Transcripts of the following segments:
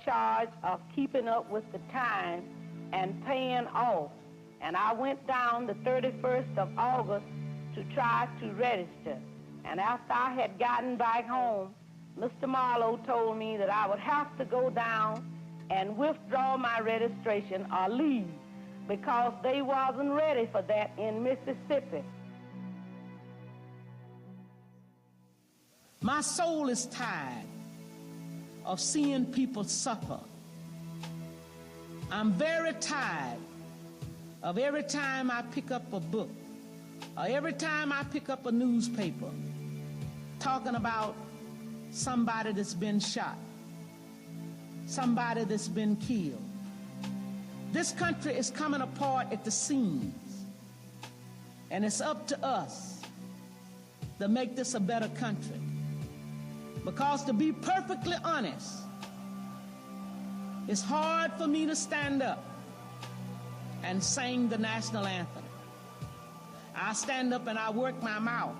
Charge of keeping up with the time and paying off. And I went down the 31st of August to try to register. And after I had gotten back home, Mr. Marlowe told me that I would have to go down and withdraw my registration or leave because they wasn't ready for that in Mississippi. My soul is tired of seeing people suffer. I'm very tired of every time I pick up a book or every time I pick up a newspaper talking about somebody that's been shot, somebody that's been killed. This country is coming apart at the seams, and it's up to us to make this a better country. Because to be perfectly honest, it's hard for me to stand up and sing the national anthem. I stand up and I work my mouth,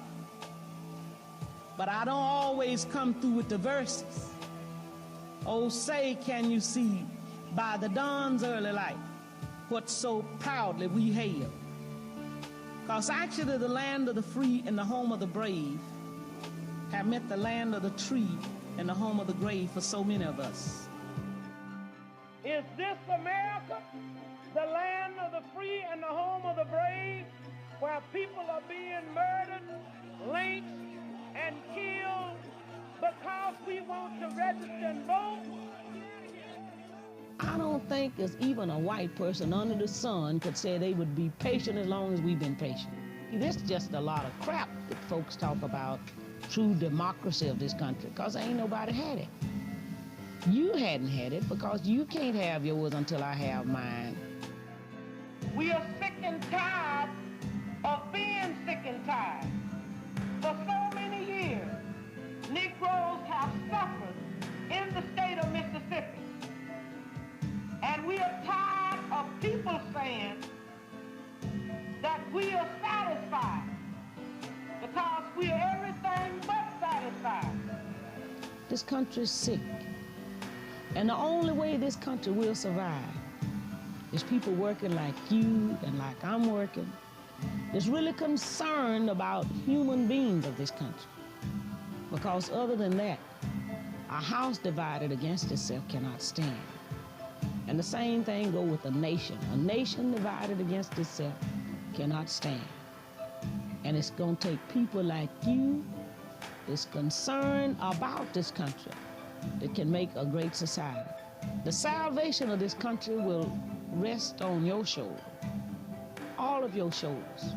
but I don't always come through with the verses. Oh, say, can you see by the dawn's early light what so proudly we hail? Because actually the land of the free and the home of the brave have meant the land of the tree and the home of the grave for so many of us. Is this America, the land of the free and the home of the brave, where people are being murdered, lynched, and killed because we want to register and vote? I don't think there's even a white person under the sun could say they would be patient as long as we've been patient. This is just a lot of crap that folks talk about true democracy of this country, because ain't nobody had it. You hadn't had it because you can't have yours until I have mine. We are sick and tired of being sick and tired. For so many years, Negroes have suffered in the state of Mississippi. And we are tired of people saying that we are satisfied because we are everything but satisfied. This country is sick. And the only way this country will survive is people working like you and like I'm working, is really concerned about human beings of this country. Because other than that, a house divided against itself cannot stand. And the same thing goes with a nation. A nation divided against itself cannot stand. And it's going to take people like you that's concerned about this country that can make a great society. The salvation of this country will rest on your shoulders, all of your shoulders.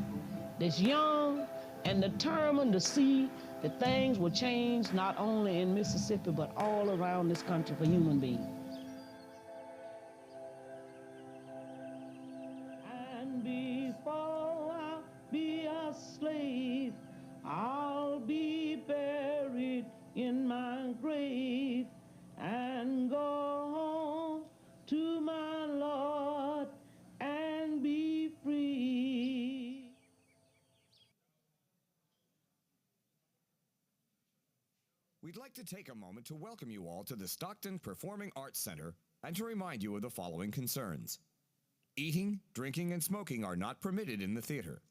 That's young and determined to see that things will change not only in Mississippi but all around this country for human beings. And before I'll be a slave, I'll be buried in my grave and go home to my Lord and be free. We'd like to take a moment to welcome you all to the Stockton Performing Arts Center and to remind you of the following concerns. Eating, drinking, and smoking are not permitted in the theater.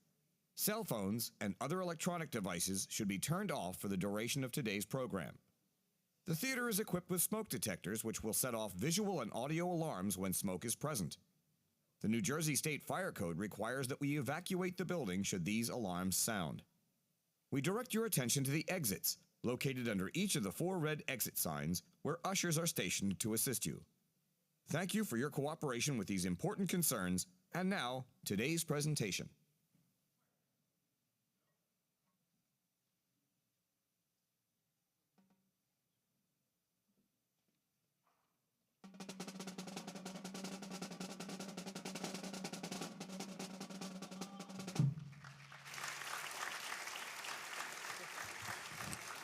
Cell phones and other electronic devices should be turned off for the duration of today's program. The theater is equipped with smoke detectors which will set off visual and audio alarms when smoke is present. The New Jersey State Fire Code requires that we evacuate the building should these alarms sound. We direct your attention to the exits, located under each of the 4 red exit signs, where ushers are stationed to assist you. Thank you for your cooperation with these important concerns, and now, today's presentation.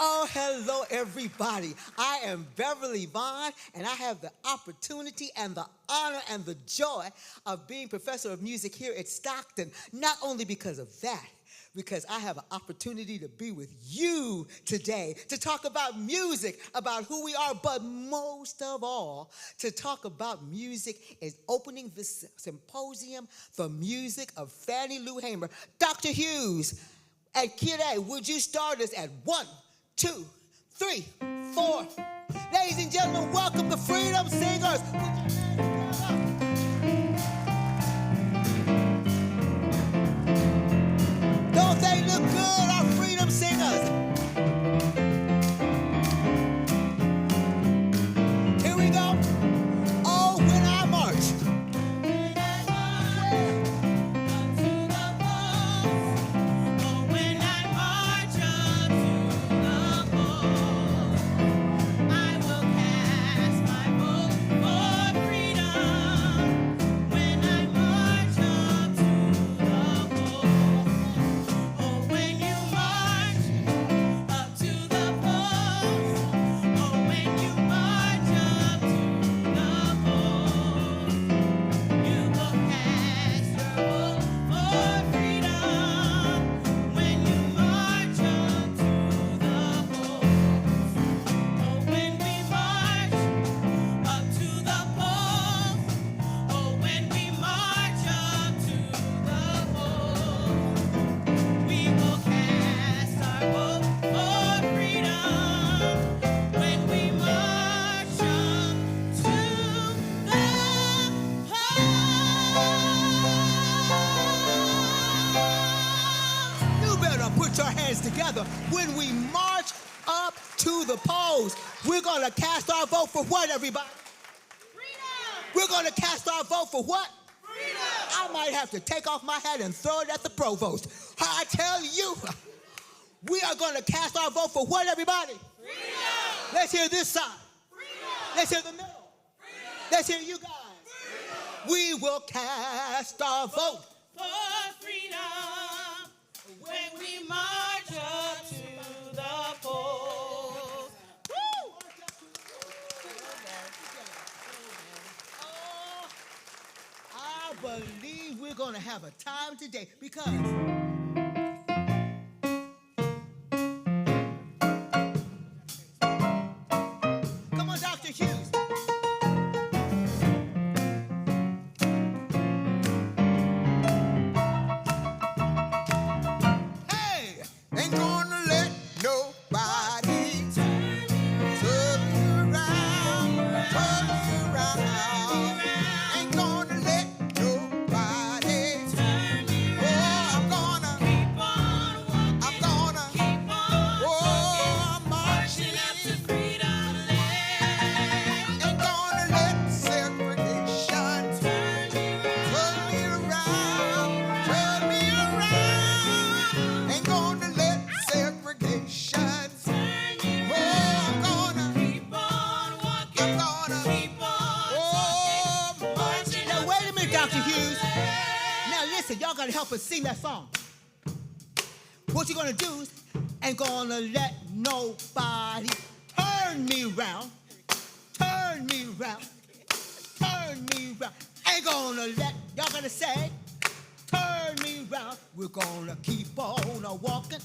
Oh, hello, everybody. I am Beverly Vaughn, and I have the opportunity and the honor and the joy of being professor of music here at Stockton, not only because of that, Because I have an opportunity to be with you today, to talk about music, about who we are, but most of all, to talk about music is opening this symposium, the music of Fannie Lou Hamer. Dr. Hughes and Kid A, would you start us at 1, 2, 3, 4? Ladies and gentlemen, welcome the Freedom Singers. Don't they look good, our Freedom Singers? Here we go. Oh, when I march. When I march up to the polls. Oh, when I march up to the polls. I will cast my vote for freedom. When I march up to the polls. Oh, when you march up to the polls. Oh, when you march up to the polls. You will cast your vote for freedom. When you march up to the polls. Oh, when we march up to the polls. Oh, when we march up to the polls. We will cast our vote for freedom. When we march up to the polls. You better put your hands together. When we march up to the polls, we're going to cast our vote for what, everybody? Freedom! We're going to cast our vote for what? Freedom! I might have to take off my hat and throw it at the provost. I tell you, we are going to cast our vote for what, everybody? Freedom! Let's hear this side. Freedom! Let's hear the middle. Freedom! Let's hear you guys. Freedom! We will cast our vote for freedom when we march up to the polls. Woo! Oh, I believe we're going to have a time today because come on, Dr. Hughes. Hey, ain't gonna let nobody turn me around, turn me around. Ain't gonna let nobody turn me around. Oh, I'm gonna keep on walking. I'm gonna keep on walking. I'm marching up to freedom land. Ain't gonna let segregation turn me around, turn me around. Ain't gonna let segregation turn me around. Oh, I'm gonna keep on walking. I'm gonna keep on marching. Now wait a minute, Dr. Hughes. Now listen, y'all gotta help us sing that song. What you gonna do is ain't gonna let nobody turn me round, turn me round, turn me round. Ain't gonna let, y'all gonna say, turn me round. We're gonna keep on walking,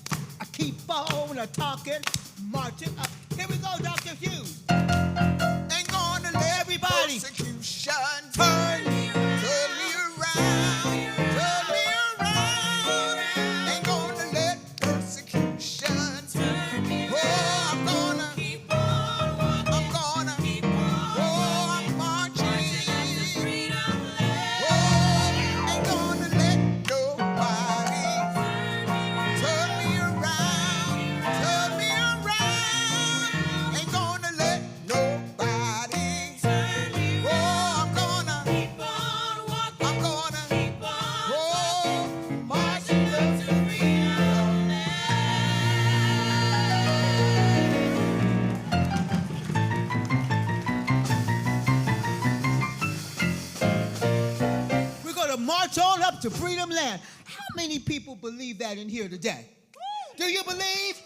keep on talking, marching up. Here we go, Dr. Hughes. Ain't gonna let everybody persecution turn me around, turn me around, turn me around. Ain't gonna let persecution turn me around. Oh, I'm gonna keep on walking. I'm gonna keep on. Oh, I'm marching up to freedom land. Oh, ain't gonna let nobody turn me around, turn me around. Ain't gonna let nobody turn me around. Oh, I'm gonna keep on walking. I'm gonna keep on marching up to freedom land. We're gonna march on up to freedom land. How many people believe that in here today? Do you believe?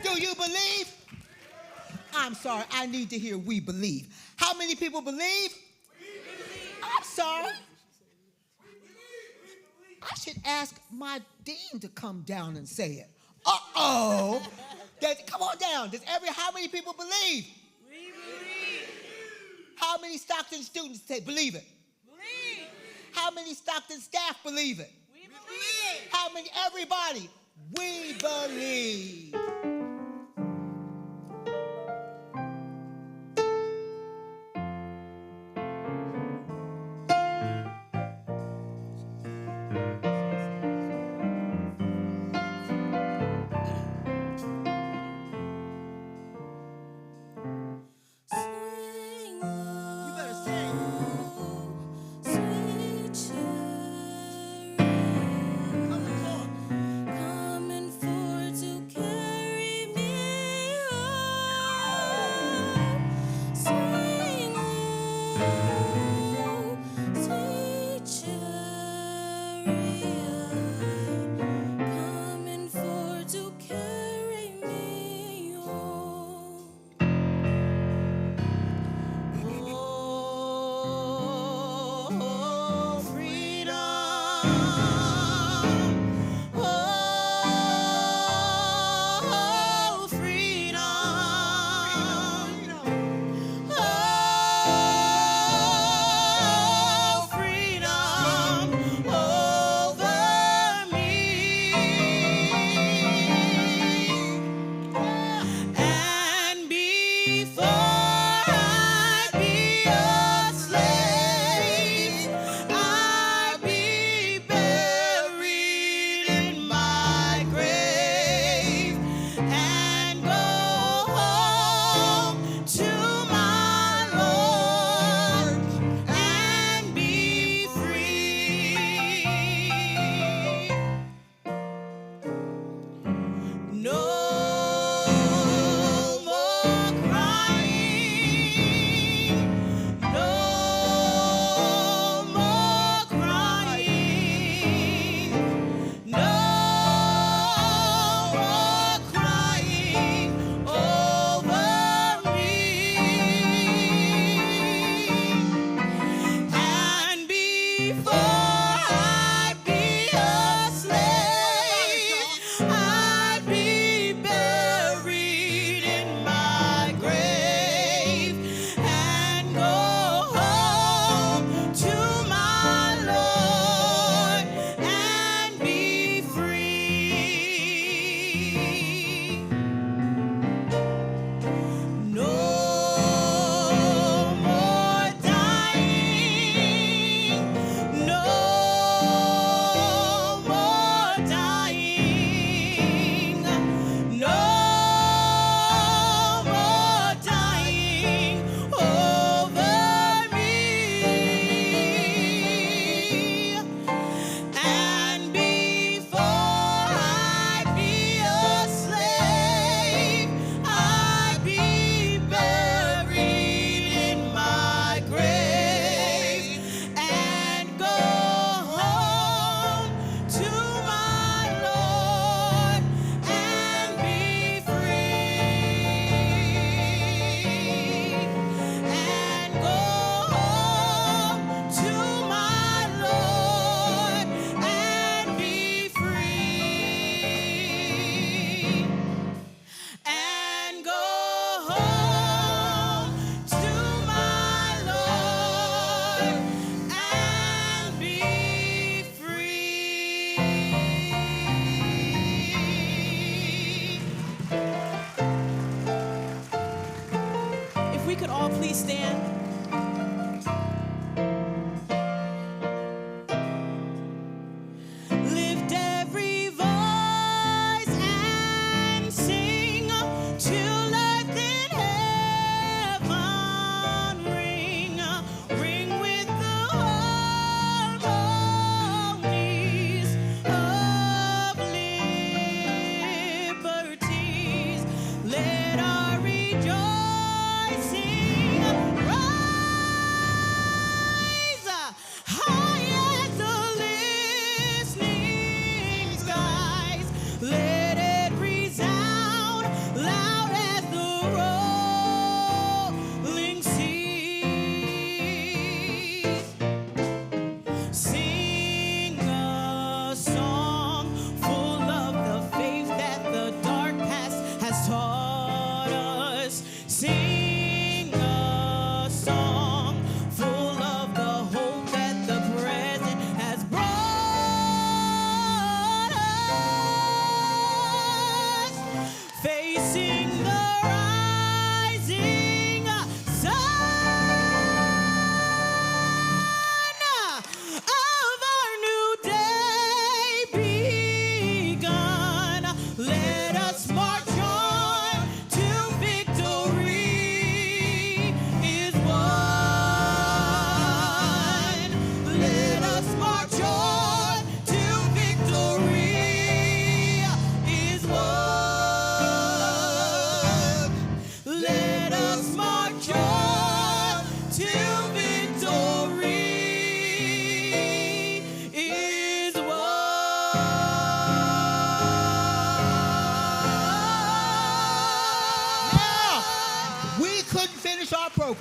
Do you believe? I'm sorry, I need to hear we believe. How many people believe? I'm sorry. I should ask my dean to come down and say it. Uh-oh. Come on down. How many people believe? We believe. How many Stockton students believe it? Believe. How many Stockton staff believe it? We believe. How many? Everybody. We believe. Coming forward to carry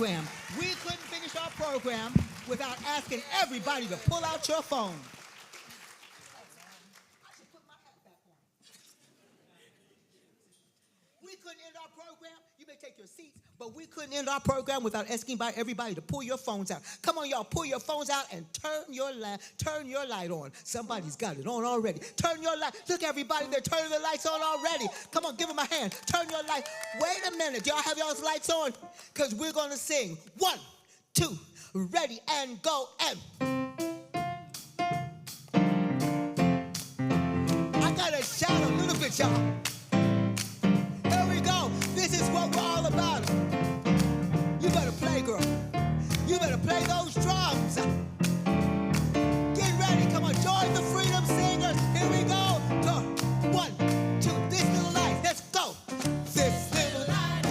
program. We couldn't finish our program without asking everybody to pull out your phone. We couldn't end our program. You may take your seats, but we couldn't end our program without asking everybody to pull your phones out. Come on, y'all, pull your phones out and turn your light on. Somebody's got it on already. Turn your light. Look, everybody, they're turning the lights on already. Come on, give them a hand. Turn your light. Wait a minute. Y'all have y'all's lights on? Because we're going to sing. 1, 2, ready, and go, and... I got to shout a little bit, y'all. Here we go. This is what we're all about. You better play, girl. You better play those drums. Get ready. Come on, join the Freedom Singers. Here we go. 1, 2, this little light. Let's go. This little light.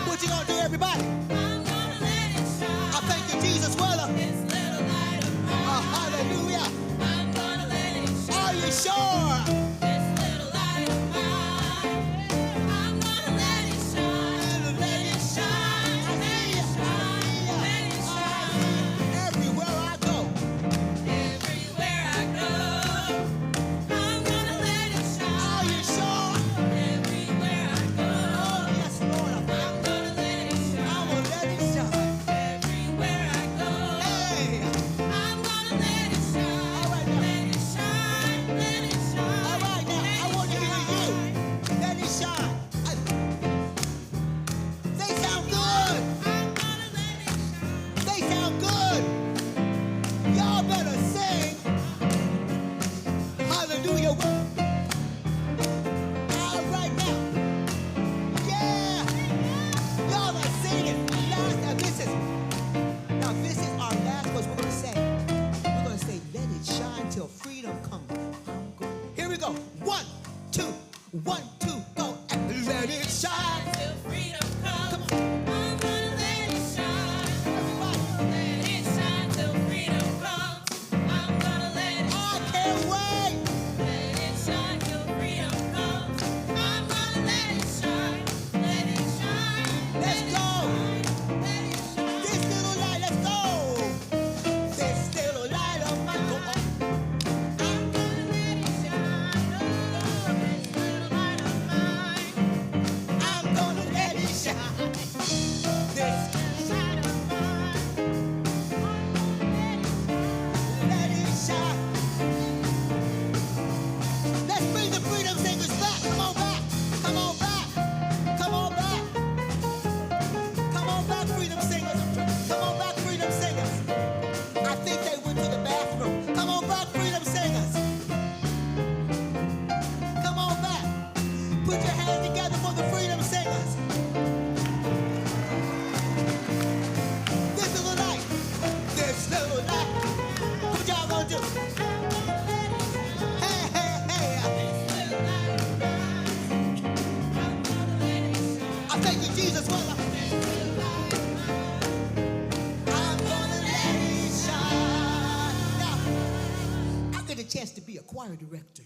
What you gonna do, everybody? I'm gonna let it shine. I thank you, Jesus, well. This little light of mine. Hallelujah. I'm gonna let it shine. Are you sure? This little light of mine. I'm gonna let it shine. Let it shine. Let it shine. Let it shine. Everywhere I go. Everywhere I go, I'm gonna let it shine. Are you sure? Everywhere I go, Oh, yes, Lord. I'm gonna let it I shine. will let it shine. Everywhere I go, Hey. I'm gonna let it shine. All right, now. Let it shine. Let it shine. All right, now, I want to hear you. Let it shine. They sound good. I'm gonna let it shine. They sound good. Y'all better sing. Hallelujah. All right, now. Yeah. Y'all are singing. Now this is our last verse. We're going to say, let it shine till freedom comes. Here we go. 1, 2, 1, 2, go. And let it shine. Till freedom comes, Come on. I'm gonna let it shine. Everybody. Let it shine till freedom comes. I'm gonna let it I shine. can't wait. Let it shine till freedom comes. I'm gonna let it shine. Let it shine. Let's go. Let it shine. This little light, let's go. This little light of mine. Go on. I'm gonna let it shine. Oh, this little light of mine. I'm gonna let it shine. This Light of mine. let it shine. Let's bring the Freedom Singers back. Come on back. Come on back. Come on back. Come on back, Freedom Singers. Come on back, Freedom Singers. I think they went to the bathroom. Come on back, Freedom Singers. Come on back. Put your hands together for the Freedom Singers. This little light. This little light. What y'all gonna do? Hey, hey, hey. I thank you, Jesus, well. I'm gonna let it shine. Now, I get a chance to be a choir director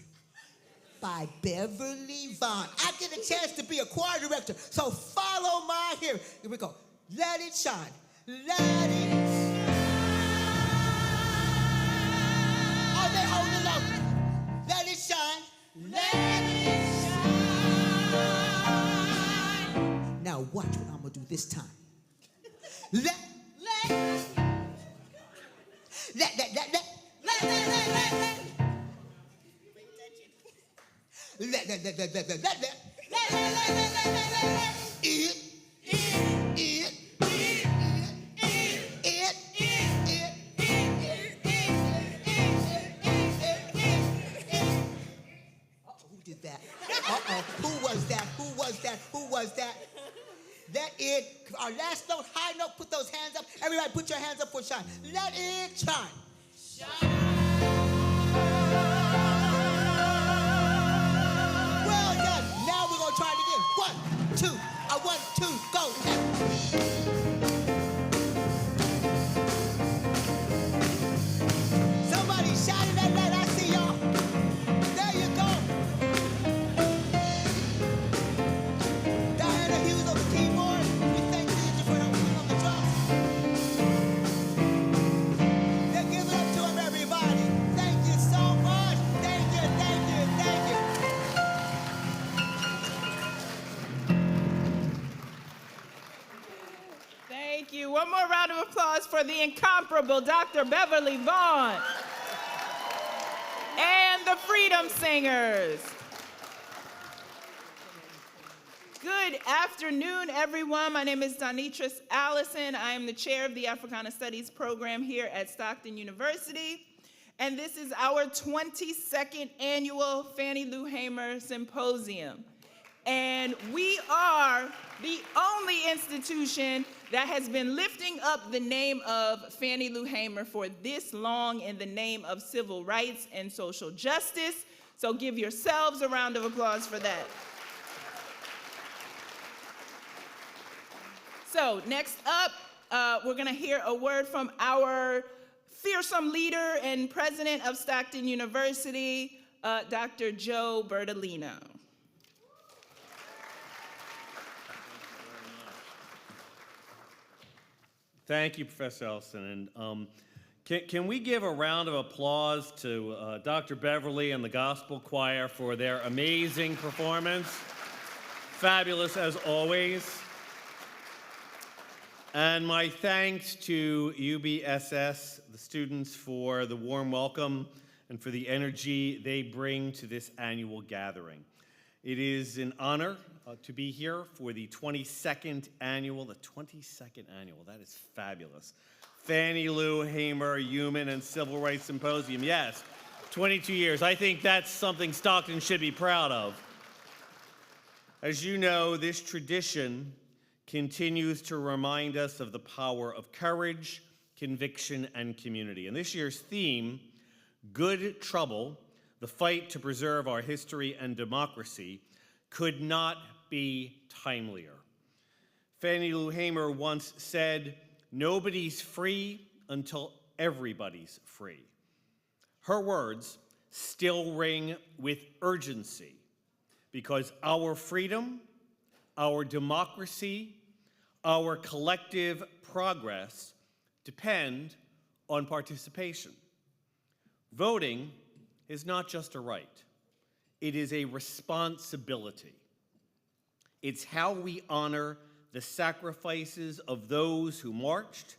by Beverly Vaughn. I get a chance to be a choir director. So follow my here. Here we go. Let it shine. Let it. Are they holding up? Let it shine. Let it shine. Now watch what I'm gonna do this time. Let. Let Who did that? Who was that? Who was that? Who was that? Let it, our last note, high note, put those hands up. Everybody put your hands up for shine. Let it shine. Well done. Now we're going to try it again. 1, 2, 1, 2, go. Somebody shouted that light. I see y'all. There you go. Diana Hughes on the keyboard. We thank you for helping on the drums. applause for the incomparable Dr. Beverly Vaughn and the Freedom Singers. Good afternoon, everyone. My name is Donitris Allison. I am the chair of the Africana Studies program here at Stockton University. And this is our 22nd annual Fannie Lou Hamer Symposium. And we are the only institution that has been lifting up the name of Fannie Lou Hamer for this long in the name of civil rights and social justice. So give yourselves a round of applause for that. So next up, we're going to hear a word from our fearsome leader and president of Stockton University, Dr. Joe Bertolino. Thank you, Professor Ellison. And can we give a round of applause to Dr. Beverly and the Gospel Choir for their amazing performance? Fabulous as always. And my thanks to UBSS, the students, for the warm welcome and for the energy they bring to this annual gathering. It is an honor to be here for the 22nd annual, that is fabulous, Fannie Lou Hamer Human and Civil Rights Symposium. Yes, 22 years. I think that's something Stockton should be proud of. As you know, this tradition continues to remind us of the power of courage, conviction, and community. And this year's theme, Good Trouble, the fight to preserve our history and democracy, could not be timelier. Fannie Lou Hamer once said, "Nobody's free until everybody's free." Her words still ring with urgency because our freedom, our democracy, our collective progress depend on participation. Voting is not just a right, it is a responsibility. It's how we honor the sacrifices of those who marched,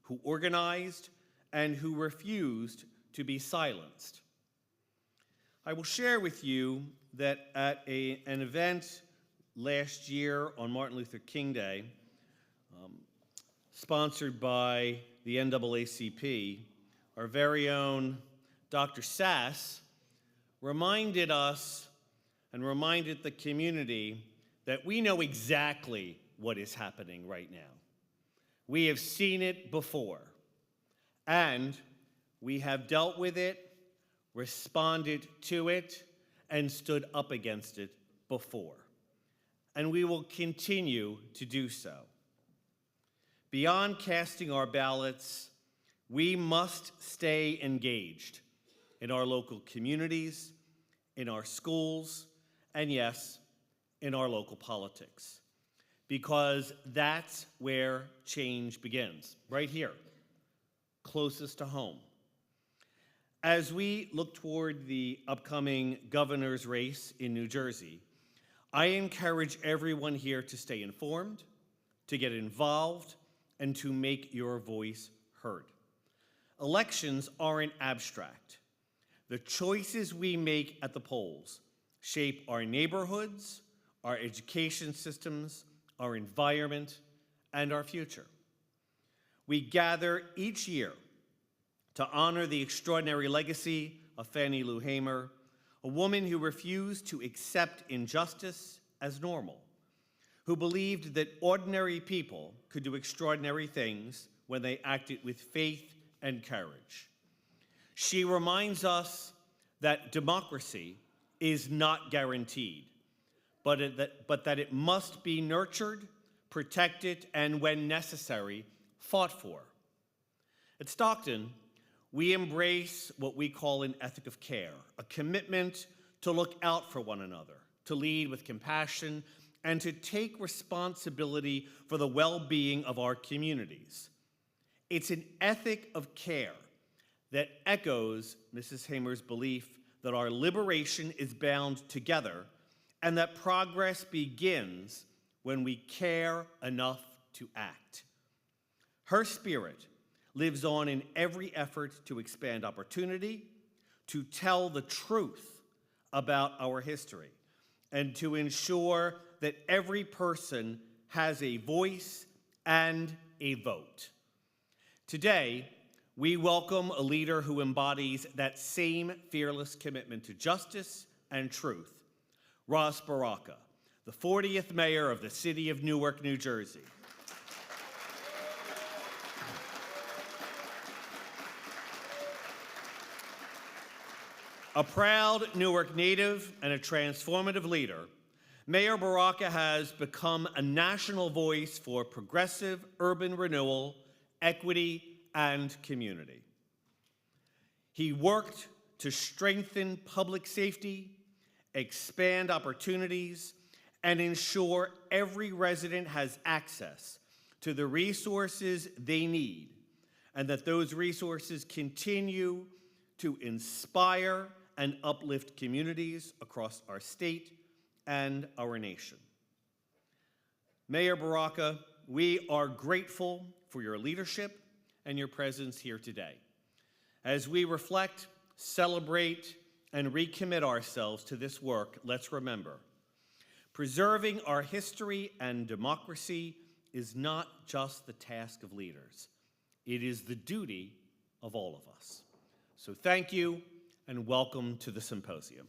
who organized, and who refused to be silenced. I will share with you that at an event last year on Martin Luther King Day, sponsored by the NAACP, our very own Dr. Sass reminded us and reminded the community that we know exactly what is happening right now. We have seen it before, and we have dealt with it, responded to it, and stood up against it before. And we will continue to do so. Beyond casting our ballots, we must stay engaged in our local communities, in our schools, and yes, in our local politics. Because that's where change begins, right here, closest to home. As we look toward the upcoming governor's race in New Jersey, I encourage everyone here to stay informed, to get involved, and to make your voice heard. Elections aren't abstract. The choices we make at the polls shape our neighborhoods, our education systems, our environment, and our future. We gather each year to honor the extraordinary legacy of Fannie Lou Hamer, a woman who refused to accept injustice as normal, who believed that ordinary people could do extraordinary things when they acted with faith and courage. She reminds us that democracy is not guaranteed, but that it must be nurtured, protected, and when necessary, fought for. At Stockton, we embrace what we call an ethic of care, a commitment to look out for one another, to lead with compassion, and to take responsibility for the well-being of our communities. It's an ethic of care that echoes Mrs. Hamer's belief that our liberation is bound together and that progress begins when we care enough to act. Her spirit lives on in every effort to expand opportunity, to tell the truth about our history, and to ensure that every person has a voice and a vote. Today, we welcome a leader who embodies that same fearless commitment to justice and truth, Ras Baraka, the 40th mayor of the city of Newark, New Jersey. A proud Newark native and a transformative leader, Mayor Baraka has become a national voice for progressive urban renewal, equity, and community. He worked to strengthen public safety, expand opportunities, and ensure every resident has access to the resources they need, and that those resources continue to inspire and uplift communities across our state and our nation. Mayor Baraka, we are grateful for your leadership and your presence here today. As we reflect, celebrate, and recommit ourselves to this work, let's remember, preserving our history and democracy is not just the task of leaders. It is the duty of all of us. So thank you, and welcome to the symposium.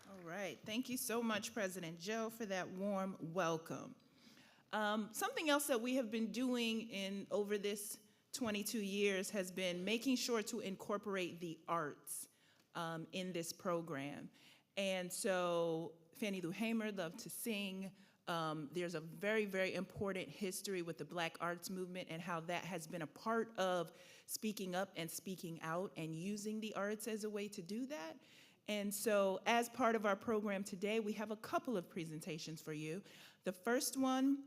All right, thank you so much, President Joe, for that warm welcome. Something else that we have been doing over this 22 years has been making sure to incorporate the arts in this program. And so Fannie Lou Hamer loved to sing. There's a very, very important history with the Black arts movement and how that has been a part of speaking up and speaking out and using the arts as a way to do that. And so as part of our program today, we have a couple of presentations for you. The first one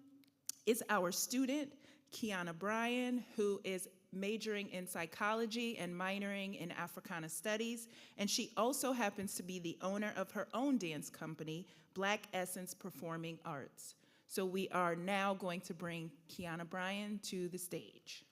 is our student, Kiana Bryan, who is majoring in psychology and minoring in Africana Studies, and she also happens to be the owner of her own dance company, Black Essence Performing Arts. So we are now going to bring Kiana Bryan to the stage.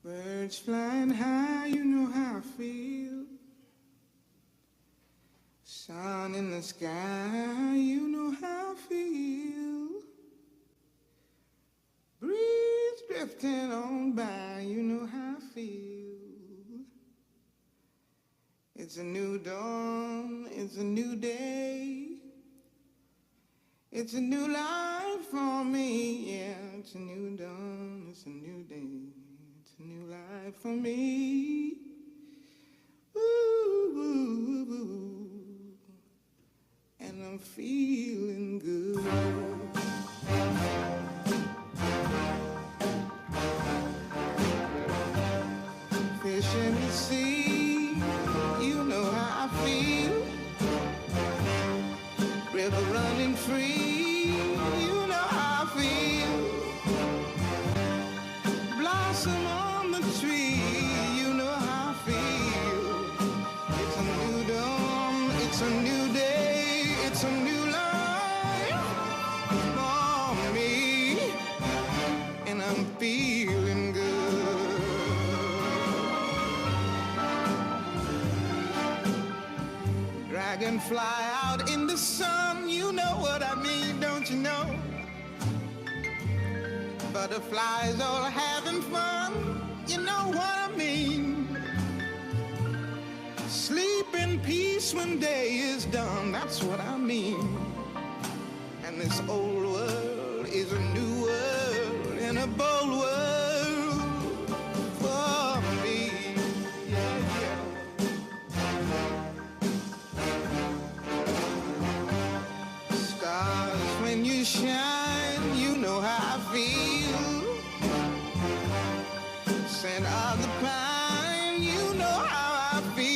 Birds flying high, you know how I feel. Sun in the sky, you know how I feel. Breeze drifting on by, you know how I feel. It's a new dawn, it's a new day. It's a new life for me, yeah. It's a new dawn, it's a new day. New life for me. Ooh, ooh, ooh. And I'm feeling good. Fish in the sea, you know how I feel. River running free, you know how I feel. Blossom on the tree, you know how I feel. It's a new dawn, it's a new day, it's a new life for me, and I'm feeling good. Dragonfly out in the sun, you know what I mean, don't you know? Butterflies all having fun, you know what I mean. Sleep in peace when day is done, that's what I mean. And this old world is a new world and a bold world for me. Yeah, yeah. Stars, when you shine, you know how I feel. Scent of the pine, you know how I feel.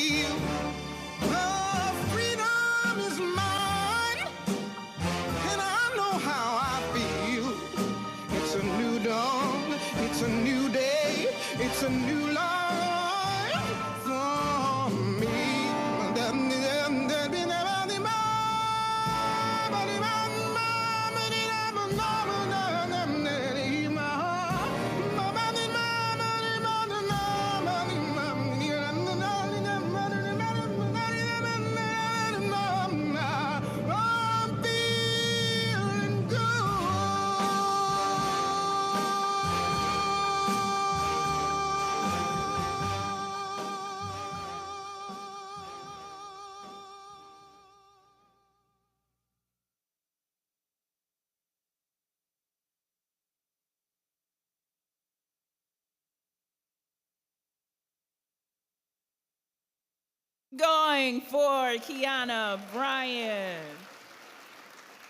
Going for Kiana Bryan.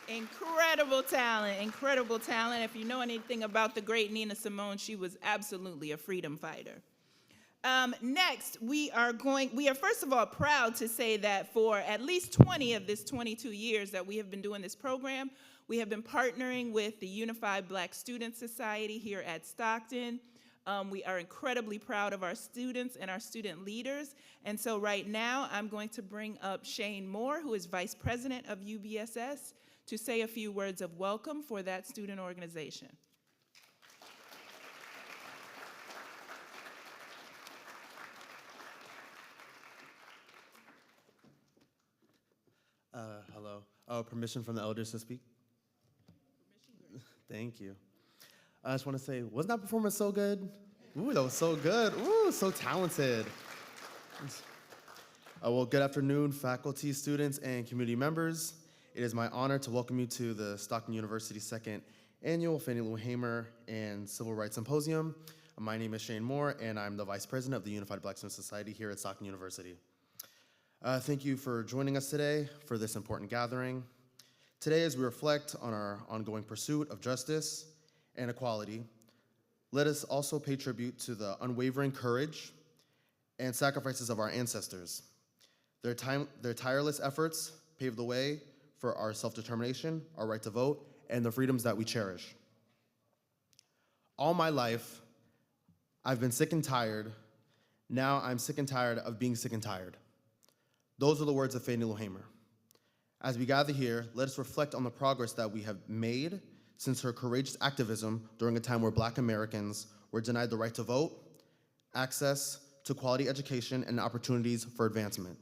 Incredible talent, incredible talent. If you know anything about the great Nina Simone, she was absolutely a freedom fighter. Next, we are first of all proud to say that for at least 20 of this 22 years that we have been doing this program, we have been partnering with the Unified Black Student Society here at Stockton. We are incredibly proud of our students and our student leaders. And so right now, I'm going to bring up Shane Moore, who is Vice President of UBSS, to say a few words of welcome for that student organization. Hello. Permission from the elders to speak? Thank you. I just want to say, wasn't that performance so good? Ooh, that was so good. Ooh, so talented. Well, good afternoon, faculty, students, and community members. It is my honor to welcome you to the Stockton University Second Annual Fannie Lou Hamer and Civil Rights Symposium. My name is Shane Moore, and I'm the Vice President of the Unified Black Student Society here at Stockton University. Thank you for joining us today for this important gathering. Today, as we reflect on our ongoing pursuit of justice and equality, let us also pay tribute to the unwavering courage and sacrifices of our ancestors. Their tireless efforts paved the way for our self-determination, our right to vote, and the freedoms that we cherish. All my life, I've been sick and tired. Now I'm sick and tired of being sick and tired. Those are the words of Fannie Lou Hamer. As we gather here, let us reflect on the progress that we have made since her courageous activism during a time where Black Americans were denied the right to vote, access to quality education, and opportunities for advancement.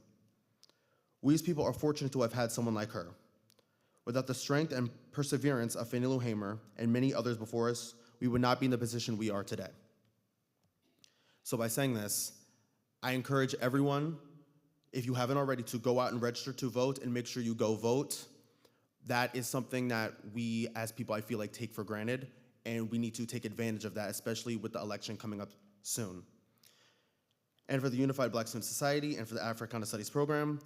We as people are fortunate to have had someone like her. Without the strength and perseverance of Fannie Lou Hamer and many others before us, we would not be in the position we are today. So by saying this, I encourage everyone, if you haven't already, to go out and register to vote and make sure you go vote. That is something that we as people, I feel like, take for granted, and we need to take advantage of that, especially with the election coming up soon. And for the Unified Black Student Society and for the Africana Studies program,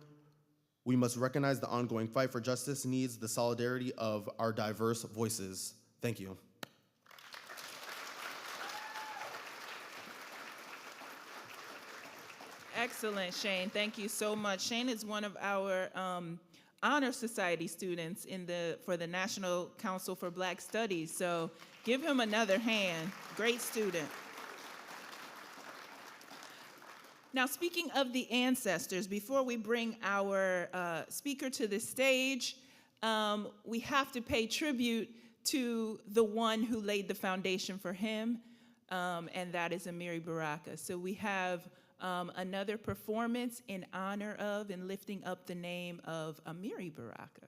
we must recognize the ongoing fight for justice needs the solidarity of our diverse voices. Thank you. Excellent, Shane. Thank you so much. Shane is one of our Honor Society students for the National Council for Black Studies. So give him another hand. Great student. Now, speaking of the ancestors, before we bring our speaker to the stage, we have to pay tribute to the one who laid the foundation for him, and that is Amiri Baraka. So we have another performance in honor of and lifting up the name of Amiri Baraka.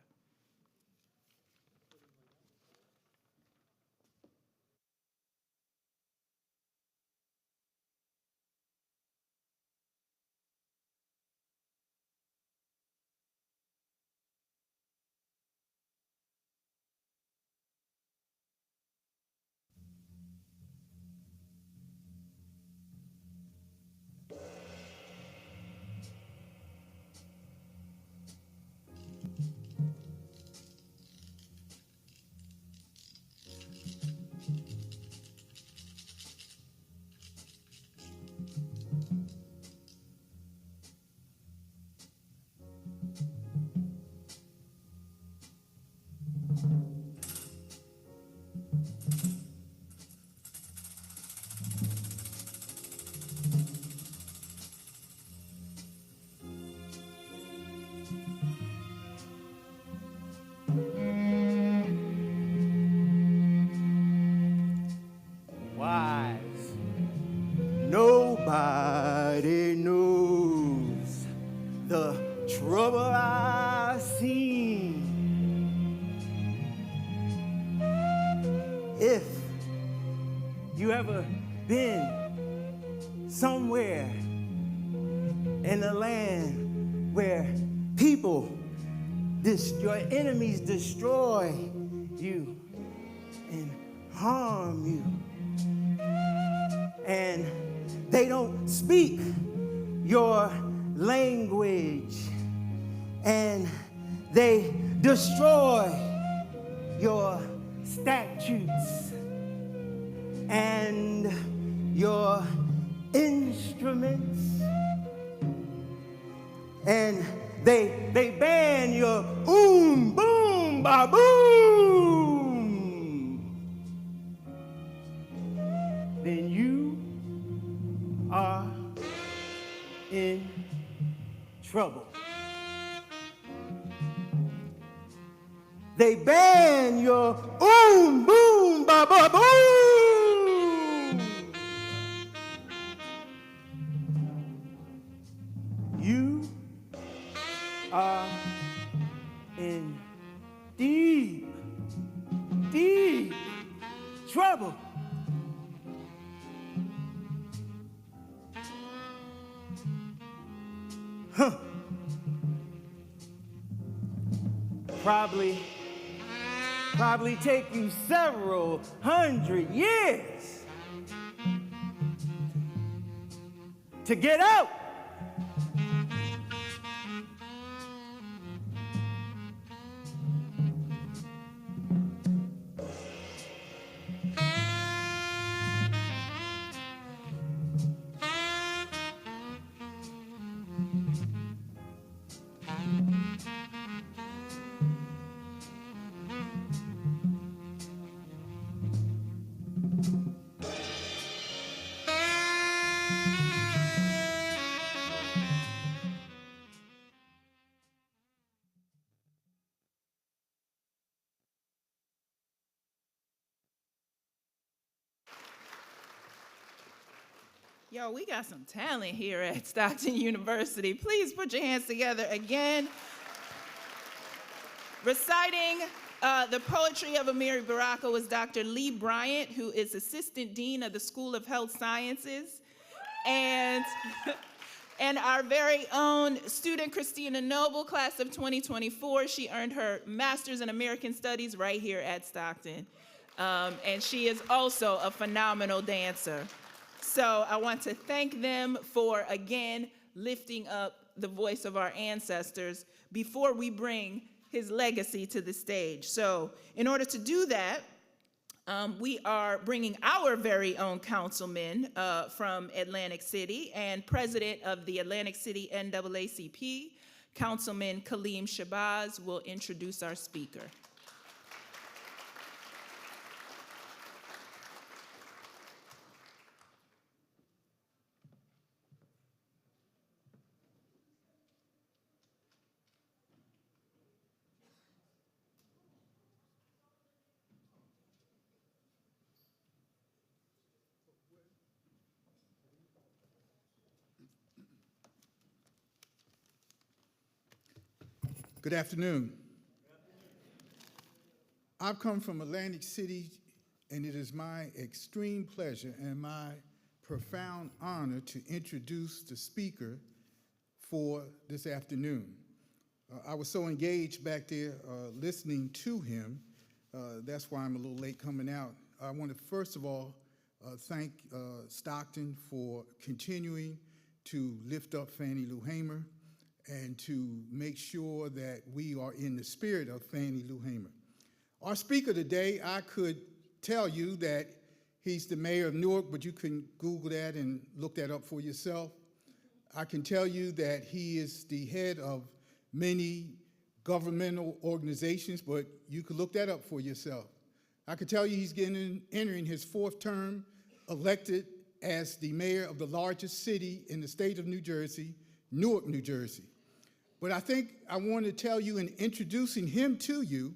Wise. Nobody knows the trouble I've seen. If you ever been somewhere in a land where people, your enemies destroy you and harm you, and they don't speak your language, and they destroy your statutes and your instruments, and they ban your boom, ba boom, then you are in trouble. They ban your boom, ba ba boom. You are in deep, deep trouble. Huh. Probably take you several hundred years to get out. Yo, we got some talent here at Stockton University. Please put your hands together again. Reciting the poetry of Amiri Baraka was Dr. Lee Bryant, who is Assistant Dean of the School of Health Sciences. And our very own student, Christina Noble, class of 2024. She earned her Master's in American Studies right here at Stockton. And she is also a phenomenal dancer. So I want to thank them for, again, lifting up the voice of our ancestors before we bring his legacy to the stage. So in order to do that, we are bringing our very own councilman from Atlantic City and president of the Atlantic City NAACP, Councilman Kaleem Shabazz, will introduce our speaker. Good afternoon. I've come from Atlantic City, and it is my extreme pleasure and my profound honor to introduce the speaker for this afternoon. I was so engaged back there listening to him. That's why I'm a little late coming out. I want to first of all thank Stockton for continuing to lift up Fannie Lou Hamer and to make sure that we are in the spirit of Fannie Lou Hamer. Our speaker today, I could tell you that he's the mayor of Newark, but you can Google that and look that up for yourself. I can tell you that he is the head of many governmental organizations, but you could look that up for yourself. I can tell you he's entering his fourth term, elected as the mayor of the largest city in the state of New Jersey, Newark, New Jersey. But I think I want to tell you in introducing him to you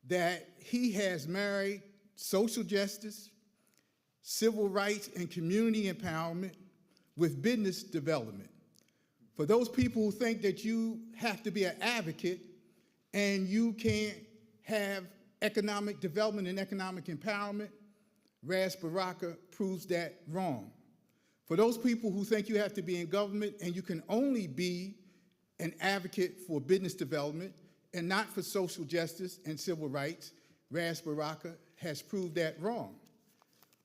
that he has married social justice, civil rights, and community empowerment with business development. For those people who think that you have to be an advocate and you can't have economic development and economic empowerment, Ras Baraka proves that wrong. For those people who think you have to be in government and you can only be an advocate for business development and not for social justice and civil rights, Ras Baraka has proved that wrong.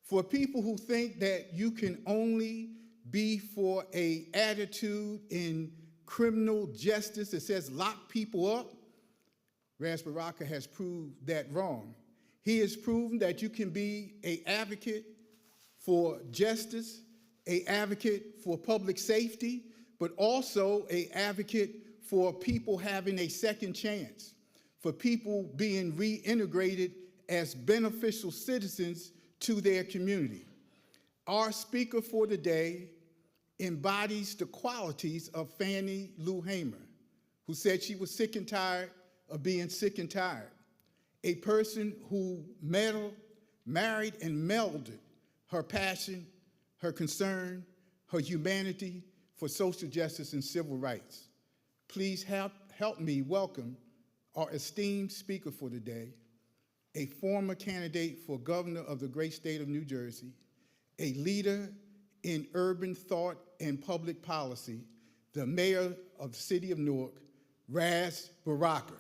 For people who think that you can only B, for a attitude in criminal justice that says lock people up, Ras Baraka has proved that wrong. He has proven that you can be an advocate for justice, an advocate for public safety, but also an advocate for people having a second chance, for people being reintegrated as beneficial citizens to their community. Our speaker for today embodies the qualities of Fannie Lou Hamer, who said she was sick and tired of being sick and tired. A person who married and melded her passion, her concern, her humanity for social justice and civil rights. Please help me welcome our esteemed speaker for today, a former candidate for governor of the great state of New Jersey, a leader in urban thought and public policy, the mayor of the city of Newark, Ras Baraka.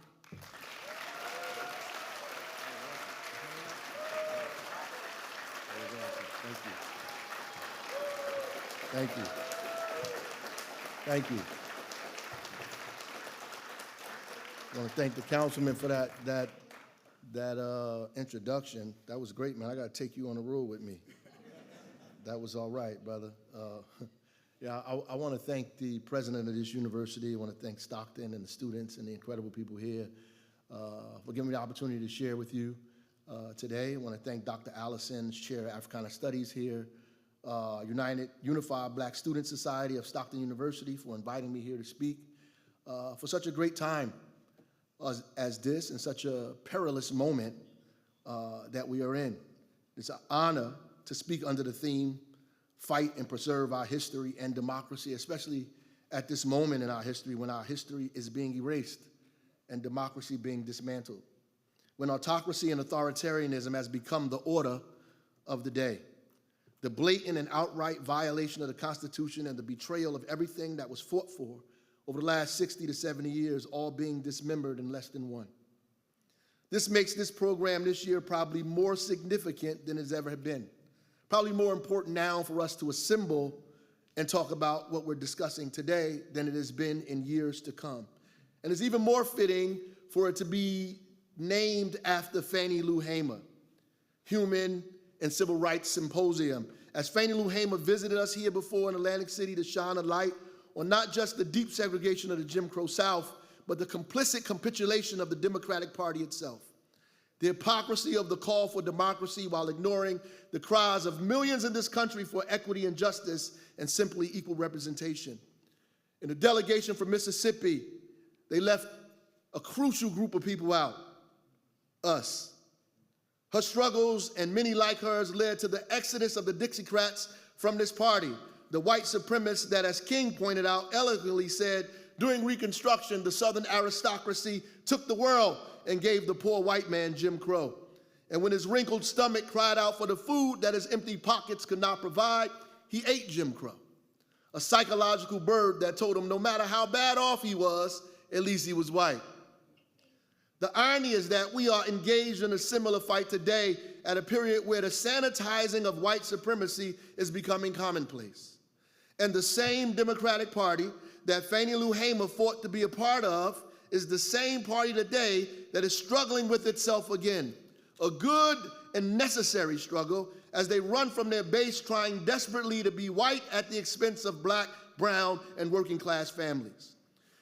Thank you. Thank you. I want to thank the councilman for that introduction. That was great, man. I got to take you on the road with me. That was all right, brother. Yeah, I want to thank the president of this university. I want to thank Stockton and the students and the incredible people here for giving me the opportunity to share with you today. I want to thank Dr. Allison, chair of Africana Studies here, Unified Black Student Society of Stockton University for inviting me here to speak for such a great time as this and such a perilous moment that we are in. It's an honor to speak under the theme, Fight and Preserve Our History and Democracy, especially at this moment in our history when our history is being erased and democracy being dismantled, when autocracy and authoritarianism has become the order of the day. The blatant and outright violation of the Constitution and the betrayal of everything that was fought for over the last 60 to 70 years, all being dismembered in less than one. This makes this program this year probably more significant than it's ever been. Probably more important now for us to assemble and talk about what we're discussing today than it has been in years to come. And it's even more fitting for it to be named after Fannie Lou Hamer, Human and Civil Rights Symposium. As Fannie Lou Hamer visited us here before in Atlantic City to shine a light on not just the deep segregation of the Jim Crow South, but the complicit capitulation of the Democratic Party itself. The hypocrisy of the call for democracy while ignoring the cries of millions in this country for equity and justice and simply equal representation. In a delegation from Mississippi, they left a crucial group of people out, us. Her struggles and many like hers led to the exodus of the Dixiecrats from this party, the white supremacists that, as King pointed out, eloquently said, during Reconstruction, the Southern aristocracy took the world and gave the poor white man Jim Crow. And when his wrinkled stomach cried out for the food that his empty pockets could not provide, he ate Jim Crow, a psychological bird that told him no matter how bad off he was, at least he was white. The irony is that we are engaged in a similar fight today at a period where the sanitizing of white supremacy is becoming commonplace. And the same Democratic Party that Fannie Lou Hamer fought to be a part of is the same party today that is struggling with itself again. A good and necessary struggle as they run from their base trying desperately to be white at the expense of black, brown, and working class families.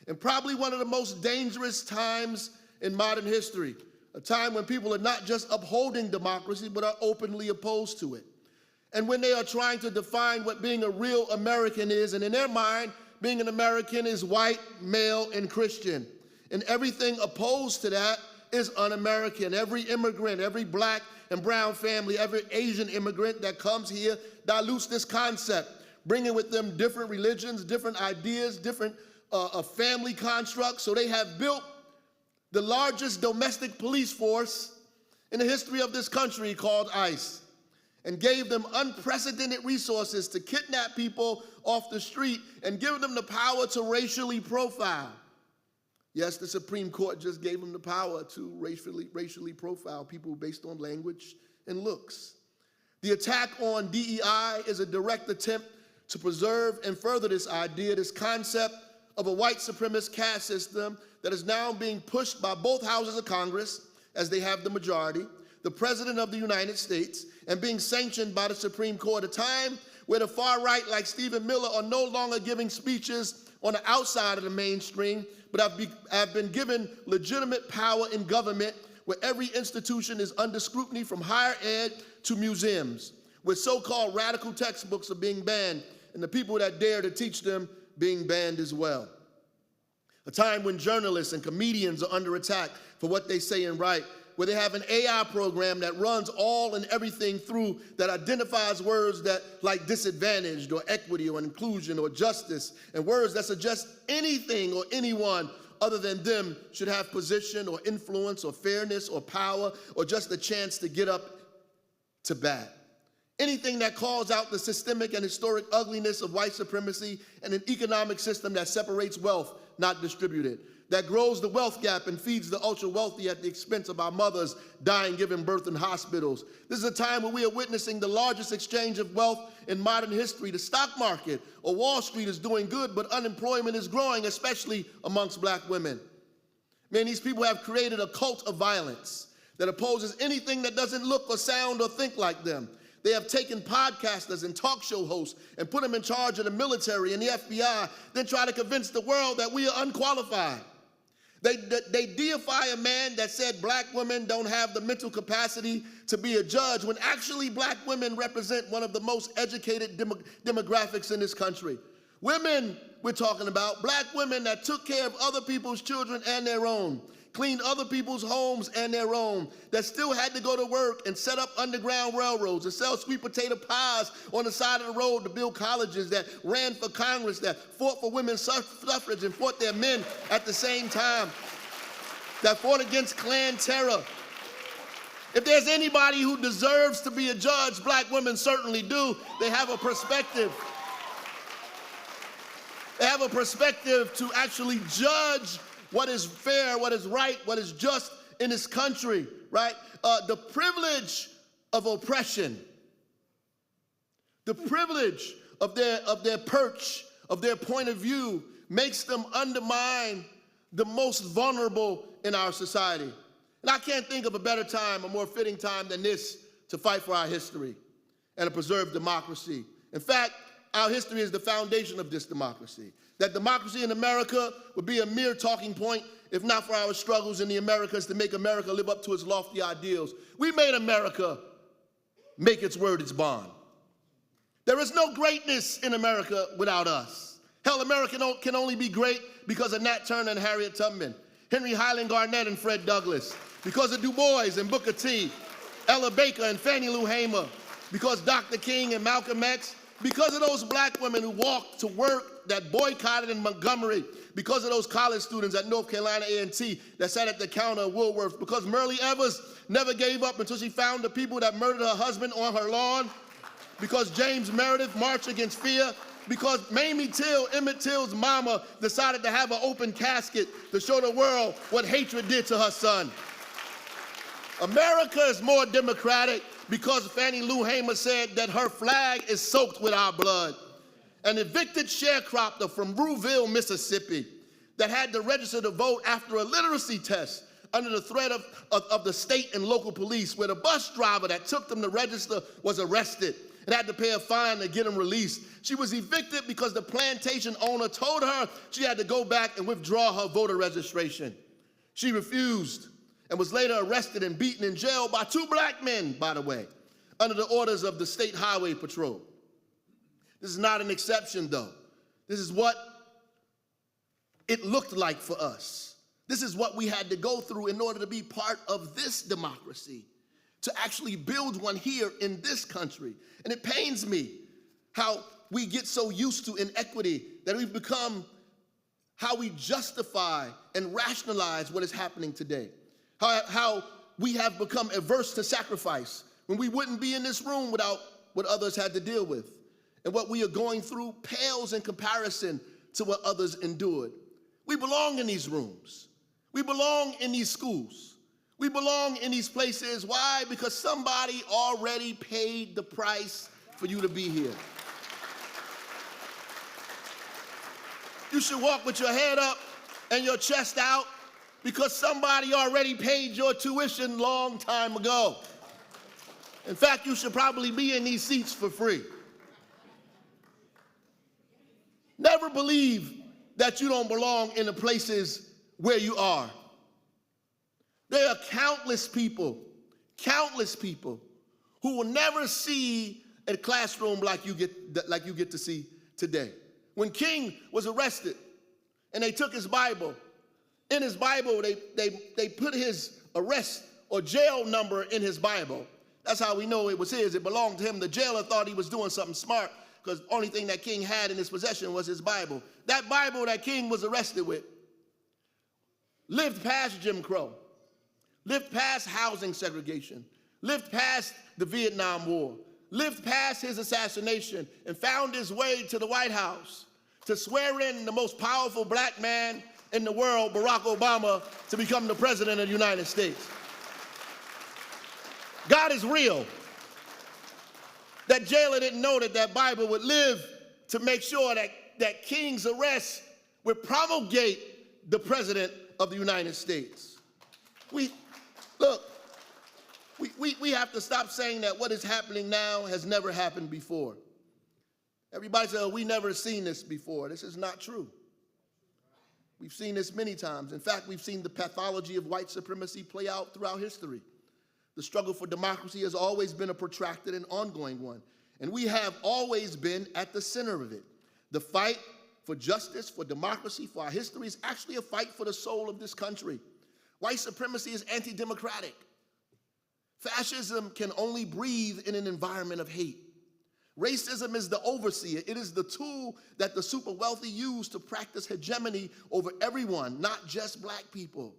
And probably one of the most dangerous times in modern history, a time when people are not just upholding democracy, but are openly opposed to it. And when they are trying to define what being a real American is, and in their mind, being an American is white, male, and Christian. And everything opposed to that is un-American. Every immigrant, every black and brown family, every Asian immigrant that comes here dilutes this concept, bringing with them different religions, different ideas, different family constructs. So they have built the largest domestic police force in the history of this country called ICE, and gave them unprecedented resources to kidnap people off the street and give them the power to racially profile. Yes, the Supreme Court just gave them the power to racially profile people based on language and looks. The attack on DEI is a direct attempt to preserve and further this idea, this concept of a white supremacist caste system that is now being pushed by both houses of Congress, as they have the majority, the President of the United States, and being sanctioned by the Supreme Court, a time where the far right, like Stephen Miller, are no longer giving speeches on the outside of the mainstream, but have been given legitimate power in government, where every institution is under scrutiny from higher ed to museums, where so-called radical textbooks are being banned and the people that dare to teach them being banned as well. A time when journalists and comedians are under attack for what they say and write, where they have an AI program that runs all and everything through that identifies words that like disadvantaged or equity or inclusion or justice, and words that suggest anything or anyone other than them should have position or influence or fairness or power or just a chance to get up to bat. Anything that calls out the systemic and historic ugliness of white supremacy and an economic system that separates wealth, not distributed, that grows the wealth gap and feeds the ultra-wealthy at the expense of our mothers dying giving birth in hospitals. This is a time when we are witnessing the largest exchange of wealth in modern history. The stock market or Wall Street is doing good, but unemployment is growing, especially amongst black women. Man, these people have created a cult of violence that opposes anything that doesn't look or sound or think like them. They have taken podcasters and talk show hosts and put them in charge of the military and the FBI, then try to convince the world that we are unqualified. They deify a man that said black women don't have the mental capacity to be a judge, when actually black women represent one of the most educated demographics in this country. Women, we're talking about, black women that took care of other people's children and their own, cleaned other people's homes and their own, that still had to go to work and set up underground railroads and sell sweet potato pies on the side of the road to build colleges, that ran for Congress, that fought for women's suffrage and fought their men at the same time, that fought against Klan terror. If there's anybody who deserves to be a judge, black women certainly do. They have a perspective. They have a perspective to actually judge what is fair, what is right, what is just in this country, right? The privilege of oppression, the privilege of their perch, of their point of view, makes them undermine the most vulnerable in our society. And I can't think of a better time, a more fitting time than this to fight for our history and to preserve democracy. In fact, our history is the foundation of this democracy. That democracy in America would be a mere talking point if not for our struggles in the Americas to make America live up to its lofty ideals. We made America make its word its bond. There is no greatness in America without us. Hell, America can only be great because of Nat Turner and Harriet Tubman, Henry Highland Garnett and Fred Douglass, because of Du Bois and Booker T, Ella Baker and Fannie Lou Hamer, because Dr. King and Malcolm X, because of those black women who walked to work, that boycotted in Montgomery, because of those college students at North Carolina A&T that sat at the counter at Woolworths, because Myrlie Evers never gave up until she found the people that murdered her husband on her lawn, because James Meredith marched against fear, because Mamie Till, Emmett Till's mama, decided to have an open casket to show the world what hatred did to her son. America is more democratic because Fannie Lou Hamer said that her flag is soaked with our blood. An evicted sharecropper from Rouville, Mississippi, that had to register to vote after a literacy test under the threat of the state and local police, where the bus driver that took them to register was arrested and had to pay a fine to get him released. She was evicted because the plantation owner told her she had to go back and withdraw her voter registration. She refused and was later arrested and beaten in jail by 2 black men, by the way, under the orders of the State Highway Patrol. This is not an exception, though. This is what it looked like for us. This is what we had to go through in order to be part of this democracy, to actually build one here in this country. And it pains me how we get so used to inequity that we've become how we justify and rationalize what is happening today. How we have become averse to sacrifice when we wouldn't be in this room without what others had to deal with. And what we are going through pales in comparison to what others endured. We belong in these rooms. We belong in these schools. We belong in these places. Why? Because somebody already paid the price for you to be here. You should walk with your head up and your chest out because somebody already paid your tuition long time ago. In fact, you should probably be in these seats for free. Never believe that you don't belong in the places where you are. There are countless people who will never see a classroom like you get to see today. When King was arrested and they took his Bible, in his Bible they put his arrest or jail number in his Bible. That's how we know it was his. It belonged to him. The jailer thought he was doing something smart because the only thing that King had in his possession was his Bible. That Bible that King was arrested with lived past Jim Crow, lived past housing segregation, lived past the Vietnam War, lived past his assassination, and found his way to the White House to swear in the most powerful black man in the world, Barack Obama, to become the president of the United States. God is real. That jailer didn't know that that Bible would live to make sure that King's arrest would promulgate the president of the United States. We have to stop saying that what is happening now has never happened before. Everybody says, oh, we never seen this before. This is not true. We've seen this many times. In fact, we've seen the pathology of white supremacy play out throughout history. The struggle for democracy has always been a protracted and ongoing one, and we have always been at the center of it. The fight for justice, for democracy, for our history is actually a fight for the soul of this country. White supremacy is anti-democratic. Fascism can only breathe in an environment of hate. Racism is the overseer. It is the tool that the super wealthy use to practice hegemony over everyone, not just black people,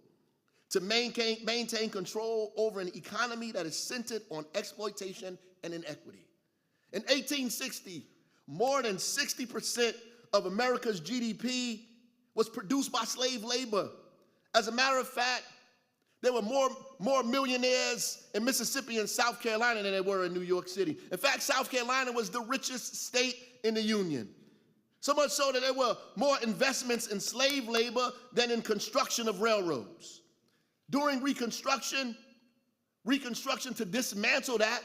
to maintain control over an economy that is centered on exploitation and inequity. In 1860, more than 60% of America's GDP was produced by slave labor. As a matter of fact, there were more millionaires in Mississippi and South Carolina than there were in New York City. In fact, South Carolina was the richest state in the Union. So much so that there were more investments in slave labor than in construction of railroads. During Reconstruction to dismantle that,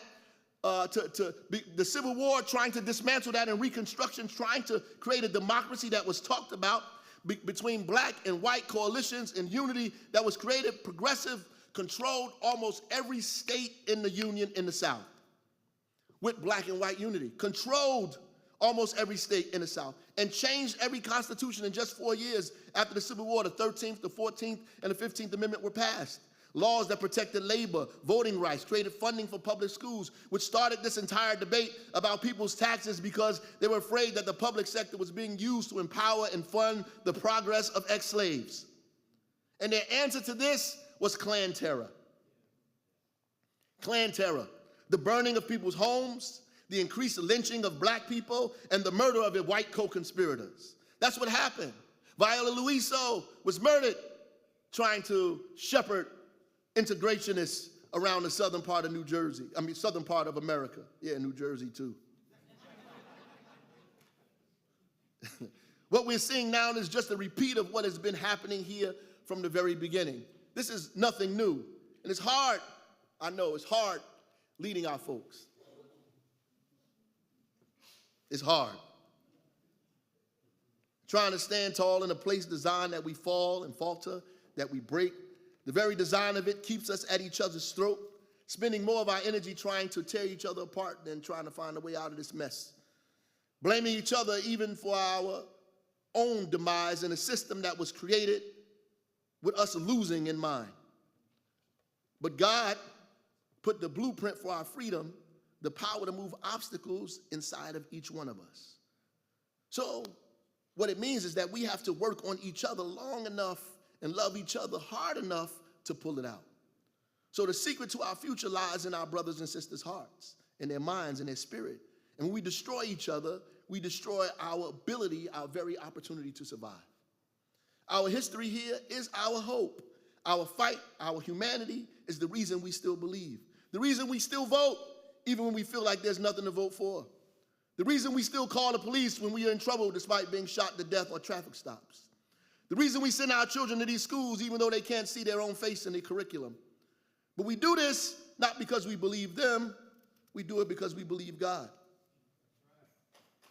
the Civil War trying to dismantle that, and Reconstruction trying to create a democracy that was talked about between black and white coalitions and unity that was created, progressive, controlled almost every state in the Union in the South with black and white unity, controlled almost every state in the South, and changed every constitution in just 4 years after the Civil War. The 13th, the 14th, and the 15th Amendment were passed. Laws that protected labor, voting rights, created funding for public schools, which started this entire debate about people's taxes because they were afraid that the public sector was being used to empower and fund the progress of ex-slaves. And their answer to this was Klan terror. Klan terror, the burning of people's homes, the increased lynching of black people, and the murder of their white co-conspirators. That's what happened. Viola Luiso was murdered trying to shepherd integrationists around the southern part of New Jersey. Southern part of America. Yeah, New Jersey too. What we're seeing now is just a repeat of what has been happening here from the very beginning. This is nothing new. And it's hard, I know, it's hard leading our folks. It's hard. Trying to stand tall in a place designed that we fall and falter, that we break. The very design of it keeps us at each other's throat, spending more of our energy trying to tear each other apart than trying to find a way out of this mess. Blaming each other even for our own demise in a system that was created with us losing in mind. But God put the blueprint for our freedom, the power to move obstacles inside of each one of us. So what it means is that we have to work on each other long enough and love each other hard enough to pull it out. So the secret to our future lies in our brothers and sisters' hearts, in their minds, in their spirit. And when we destroy each other, we destroy our ability, our very opportunity to survive. Our history here is our hope. Our fight, our humanity is the reason we still believe. The reason we still vote, even when we feel like there's nothing to vote for. The reason we still call the police when we are in trouble despite being shot to death on traffic stops. The reason we send our children to these schools even though they can't see their own face in the curriculum. But we do this not because we believe them, we do it because we believe God.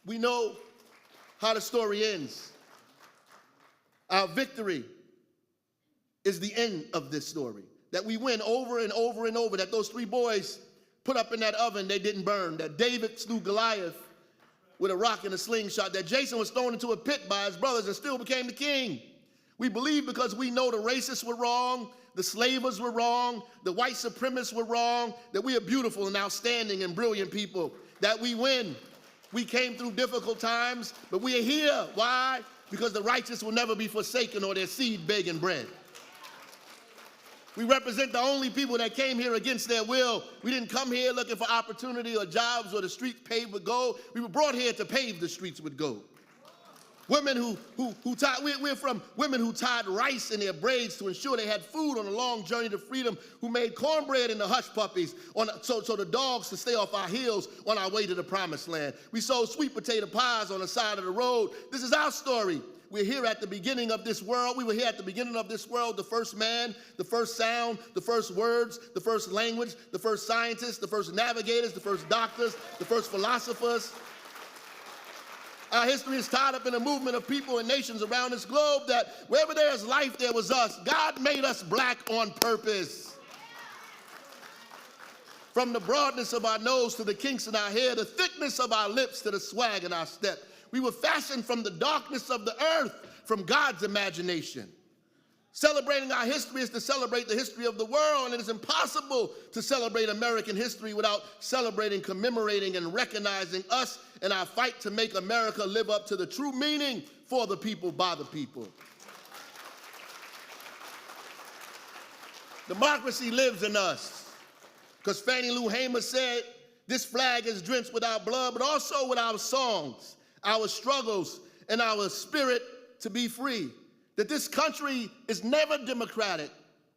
We know how the story ends. Our victory is the end of this story. That we win over and over and over, that those 3 boys put up in that oven, they didn't burn, that David slew Goliath with a rock and a slingshot, that Jason was thrown into a pit by his brothers and still became the king. We believe because we know the racists were wrong, the slavers were wrong, the white supremacists were wrong, that we are beautiful and outstanding and brilliant people, that we win. We came through difficult times, but we are here. Why? Because the righteous will never be forsaken or their seed begging bread. We represent the only people that came here against their will. We didn't come here looking for opportunity or jobs or the streets paved with gold. We were brought here to pave the streets with gold. Women we're from women who tied rice in their braids to ensure they had food on a long journey to freedom, who made cornbread in the hush puppies so the dogs could stay off our heels on our way to the promised land. We sold sweet potato pies on the side of the road. This is our story. We're here at the beginning of this world. We were here at the beginning of this world, the first man, the first sound, the first words, the first language, the first scientists, the first navigators, the first doctors, the first philosophers. Our history is tied up in a movement of people and nations around this globe that wherever there is life, there was us. God made us black on purpose. From the broadness of our nose to the kinks in our hair, the thickness of our lips to the swag in our step. We were fashioned from the darkness of the earth, from God's imagination. Celebrating our history is to celebrate the history of the world, and it is impossible to celebrate American history without celebrating, commemorating, and recognizing us in our fight to make America live up to the true meaning for the people, by the people. Democracy lives in us, because Fannie Lou Hamer said, this flag is drenched with our blood, but also with our songs, our struggles, and our spirit to be free. That this country is never democratic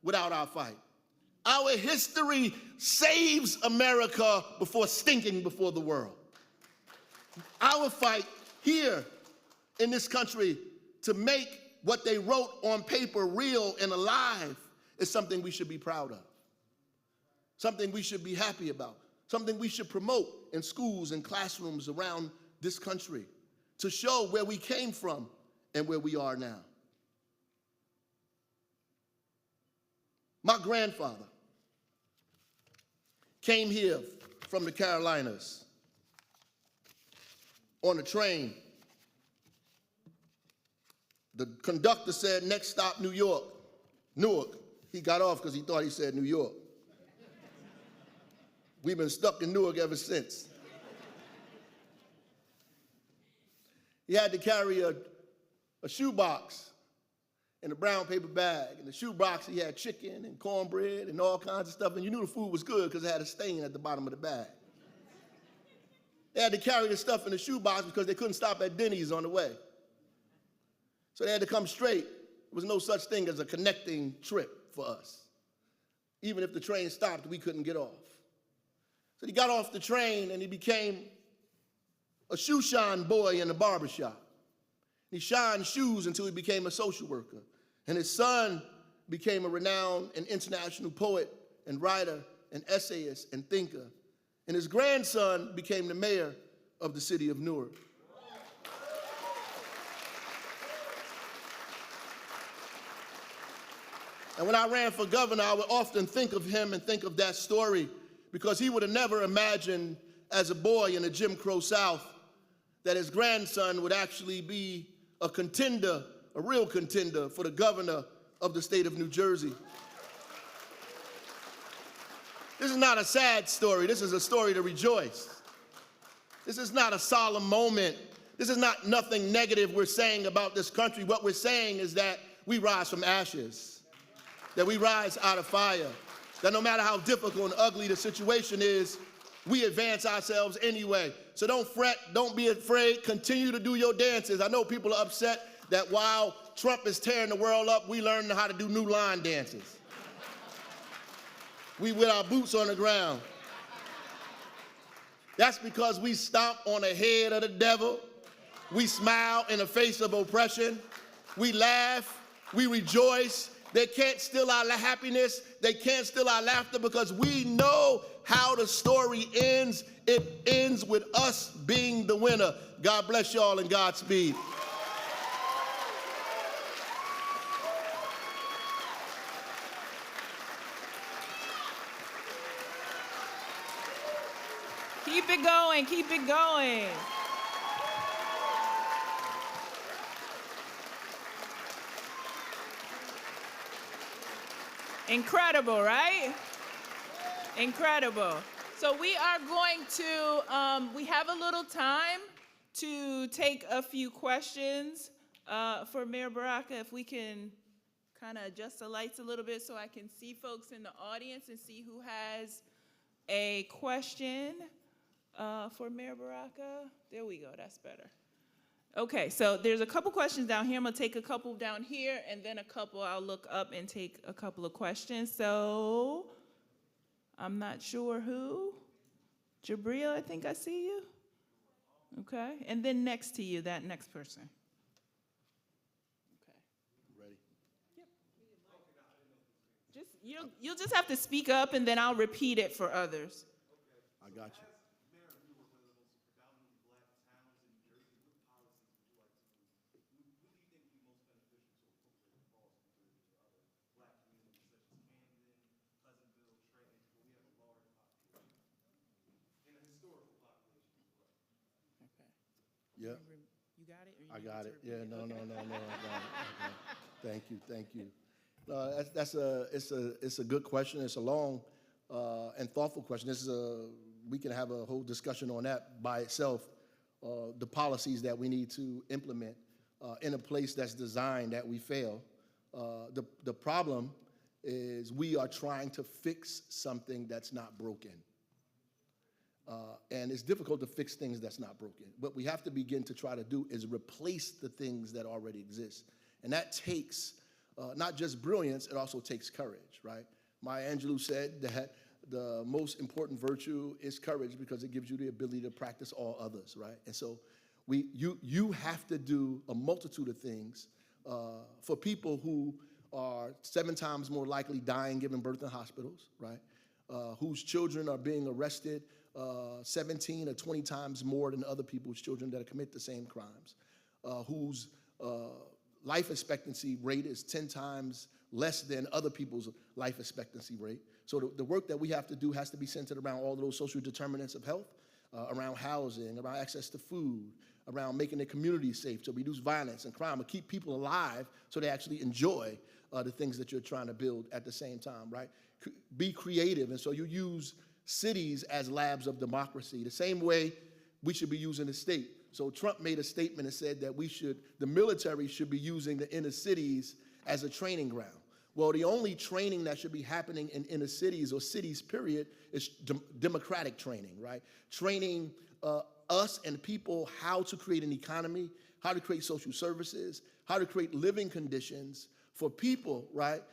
without our fight. Our history saves America before stinking before the world. Our fight here in this country to make what they wrote on paper real and alive is something we should be proud of, something we should be happy about, something we should promote in schools and classrooms around this country to show where we came from and where we are now. My grandfather came here from the Carolinas on a train. The conductor said, next stop, New York. Newark. He got off because he thought he said New York. We've been stuck in Newark ever since. He had to carry a shoebox in a brown paper bag. In the shoebox, he had chicken and cornbread and all kinds of stuff, and you knew the food was good because it had a stain at the bottom of the bag. They had to carry the stuff in the shoebox because they couldn't stop at Denny's on the way. So they had to come straight. There was no such thing as a connecting trip for us. Even if the train stopped, we couldn't get off. So he got off the train and he became a shoe shine boy in the barbershop. He shined shoes until he became a social worker. And his son became a renowned and international poet and writer and essayist and thinker. And his grandson became the mayor of the city of Newark. And when I ran for governor, I would often think of him and think of that story because he would have never imagined as a boy in the Jim Crow South that his grandson would actually be a contender, a real contender for the governor of the state of New Jersey. This is not a sad story. This is a story to rejoice. This is not a solemn moment. This is not nothing negative we're saying about this country. What we're saying is that we rise from ashes, that we rise out of fire, that no matter how difficult and ugly the situation is, we advance ourselves anyway. So don't fret, don't be afraid, continue to do your dances. I know people are upset that while Trump is tearing the world up, we learn how to do new line dances. We with our boots on the ground. That's because we stomp on the head of the devil. We smile in the face of oppression. We laugh. We rejoice. They can't steal our happiness. They can't steal our laughter because we know how the story ends. It ends with us being the winner. God bless you all and Godspeed. Keep it going, keep it going. Incredible, right? Incredible. So we are going to, we have a little time to take a few questions for Mayor Baraka. If we can kind of adjust the lights a little bit so I can see folks in the audience and see who has a question for Mayor Baraka. There we go, that's better. Okay, so there's a couple questions down here. I'm gonna take a couple down here and then a couple I'll look up and take a couple of questions. So I'm not sure who. Jabril, I think I see you. Okay, and then next to you, that next person. Okay. Ready? Yep. You'll just have to speak up and then I'll repeat it for others. I got you. Yeah. You got it? I got it. Yeah, no, I got it. Okay. Thank you. It's a good question. It's a long and thoughtful question. We can have a whole discussion on that by itself. The policies that we need to implement in a place that's designed that we fail. The problem is we are trying to fix something that's not broken. And it's difficult to fix things that's not broken. What we have to begin to try to do is replace the things that already exist. And that takes not just brilliance, it also takes courage, right? Maya Angelou said that the most important virtue is courage because it gives you the ability to practice all others, right? And so you have to do a multitude of things for people who are 7 times more likely dying giving birth in hospitals, right? Whose children are being arrested 17 or 20 times more than other people's children that commit the same crimes, whose life expectancy rate is 10 times less than other people's life expectancy rate. So the work that we have to do has to be centered around all of those social determinants of health, around housing, around access to food, around making the community safe to reduce violence and crime, and keep people alive so they actually enjoy the things that you're trying to build at the same time, right? Be creative, and so you use cities as labs of democracy, the same way we should be using the state. So Trump made a statement and said that the military should be using the inner cities as a training ground. Well, the only training that should be happening in inner cities or cities, period, is democratic training, right? Training us and people how to create an economy, how to create social services, how to create living conditions for people, right?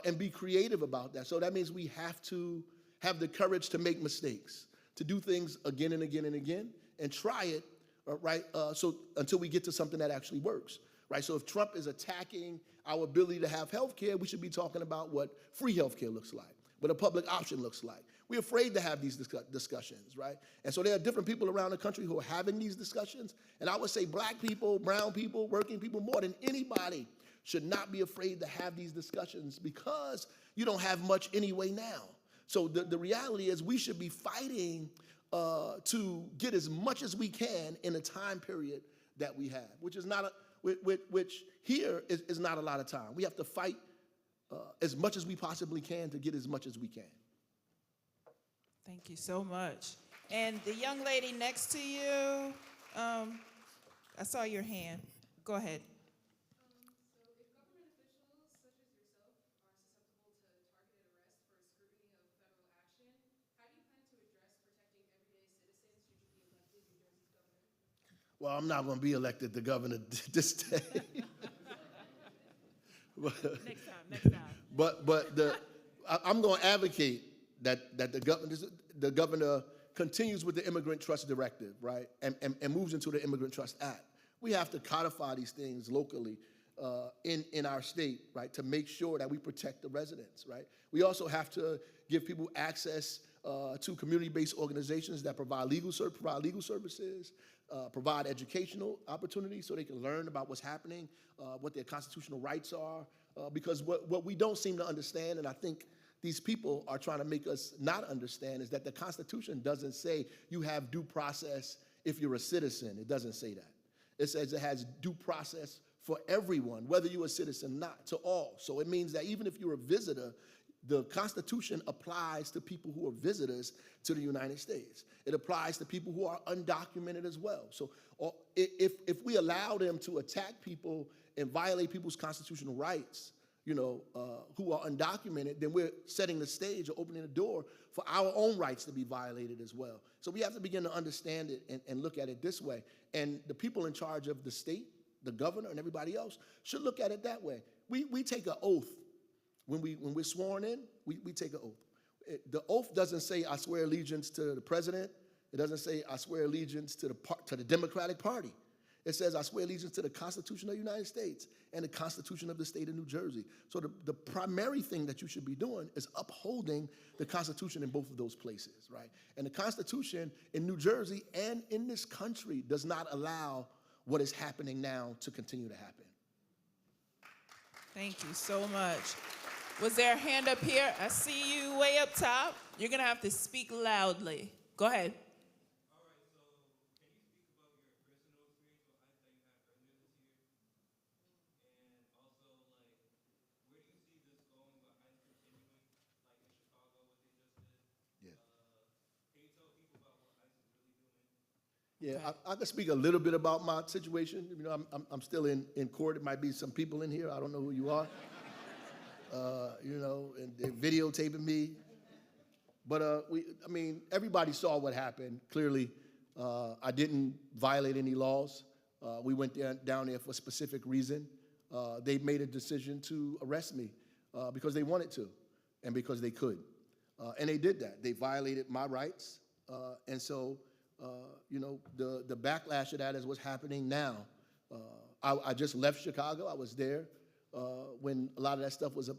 And be creative about that. So that means we have to have the courage to make mistakes, to do things again and again and again, and try it, right? So until we get to something that actually works, right? So if Trump is attacking our ability to have health care, we should be talking about what free health care looks like, what a public option looks like. We're afraid to have these discussions, right? And so there are different people around the country who are having these discussions, and I would say black people, brown people, working people, more than anybody should not be afraid to have these discussions because you don't have much anyway now. So the reality is we should be fighting to get as much as we can in the time period that we have, which is not which here is not a lot of time. We have to fight as much as we possibly can to get as much as we can. Thank you so much. And the young lady next to you, I saw your hand. Go ahead. Well, I'm not going to be elected the governor this day. Next time. But I'm going to advocate that the governor continues with the Immigrant Trust Directive, right, and moves into the Immigrant Trust Act. We have to codify these things locally in our state, right, to make sure that we protect the residents, right? We also have to give people access to community-based organizations that provide legal services, provide educational opportunities so they can learn about what's happening, what their constitutional rights are, because what we don't seem to understand, and I think these people are trying to make us not understand, is that the Constitution doesn't say you have due process if you're a citizen. It doesn't say that. It says it has due process for everyone, whether you're a citizen or not, to all. So it means that even if you're a visitor, the Constitution applies to people who are visitors to the United States. It applies to people who are undocumented as well. So if we allow them to attack people and violate people's constitutional rights, who are undocumented, then we're setting the stage or opening the door for our own rights to be violated as well. So we have to begin to understand it and look at it this way. And the people in charge of the state, the governor and everybody else, should look at it that way. We take an oath. When we're sworn in, we take an oath. The oath doesn't say I swear allegiance to the president. It doesn't say I swear allegiance to the Democratic Party. It says I swear allegiance to the Constitution of the United States and the Constitution of the state of New Jersey. So the primary thing that you should be doing is upholding the Constitution in both of those places, right? And the Constitution in New Jersey and in this country does not allow what is happening now to continue to happen. Thank you so much. Was there a hand up here? I see you way up top. You're going to have to speak loudly. Go ahead. Yeah, I can speak a little bit about my situation. I'm still in court. It might be some people in here. I don't know who you are. And they're videotaping me. But everybody saw what happened. Clearly, I didn't violate any laws. We went down there for a specific reason. They made a decision to arrest me because they wanted to and because they could. And they did that. They violated my rights. And so the backlash of that is what's happening now. I just left Chicago. I was there when a lot of that stuff was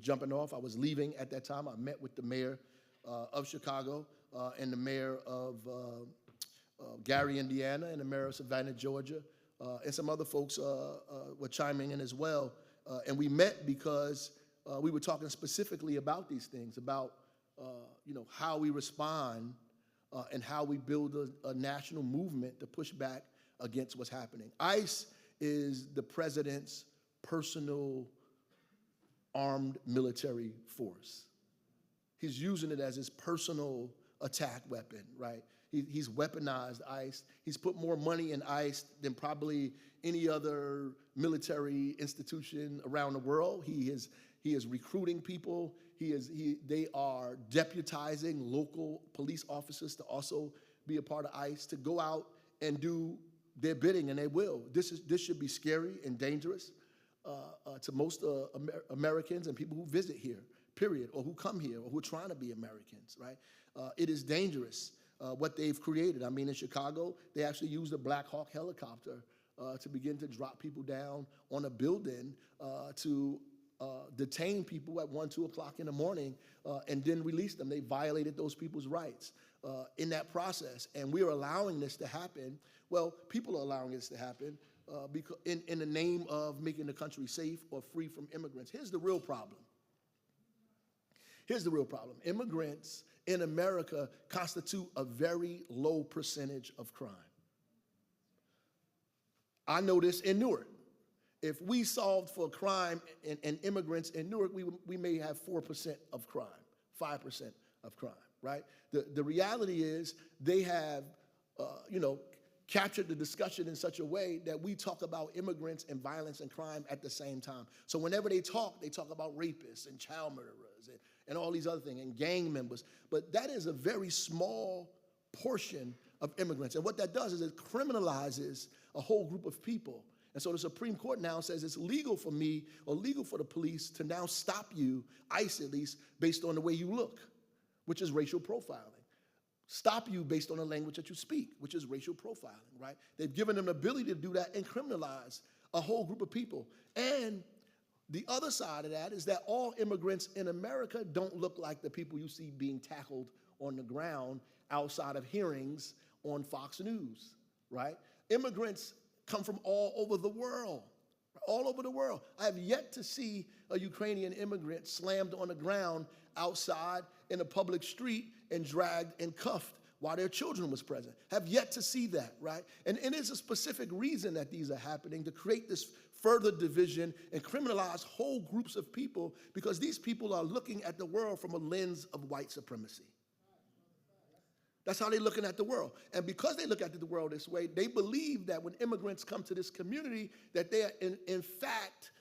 jumping off. I was leaving at that time. I met with the mayor of Chicago and the mayor of Gary, Indiana, and the mayor of Savannah, Georgia, and some other folks were chiming in as well. And we met because we were talking specifically about these things, about how we respond and how we build a national movement to push back against what's happening. ICE is the president's personal armed military force. He's using it as his personal attack weapon, right? He's weaponized ICE. He's put more money in ICE than probably any other military institution around the world. He is recruiting people. They are deputizing local police officers to also be a part of ICE, to go out and do their bidding, and they will. This should be scary and dangerous to most Americans and people who visit here, period, or who come here, or who are trying to be Americans, right? It is dangerous what they've created. In Chicago, they actually used a Black Hawk helicopter to begin to drop people down on a building to detain people at 1, 2 o'clock in the morning and then release them. They violated those people's rights in that process. And we are allowing this to happen. Well, people are allowing this to happen because in the name of making the country safe or free from immigrants. Here's the real problem. Immigrants in America constitute a very low percentage of crime. I know this in Newark. If we solved for crime and immigrants in Newark, we may have 4% of crime, 5% of crime, right? The reality is they have, captured the discussion in such a way that we talk about immigrants and violence and crime at the same time. So whenever they talk about rapists and child murderers and all these other things and gang members. But that is a very small portion of immigrants. And what that does is it criminalizes a whole group of people. And so the Supreme Court now says it's legal for me or legal for the police to now stop you, ICE at least, based on the way you look, which is racial profiling. stop you based on the language that you speak, which is racial profiling, right? They've given them the ability to do that and criminalize a whole group of people. And the other side of that is that all immigrants in America don't look like the people you see being tackled on the ground outside of hearings on Fox News, right? Immigrants come from all over the world, all over the world. I have yet to see a Ukrainian immigrant slammed on the ground outside in a public street and dragged and cuffed while their children was present. Have yet to see that, right? And it's a specific reason that these are happening, to create this further division and criminalize whole groups of people, because these people are looking at the world from a lens of white supremacy. That's how they're looking at the world. And because they look at the world this way, they believe that when immigrants come to this community, that they are in fact,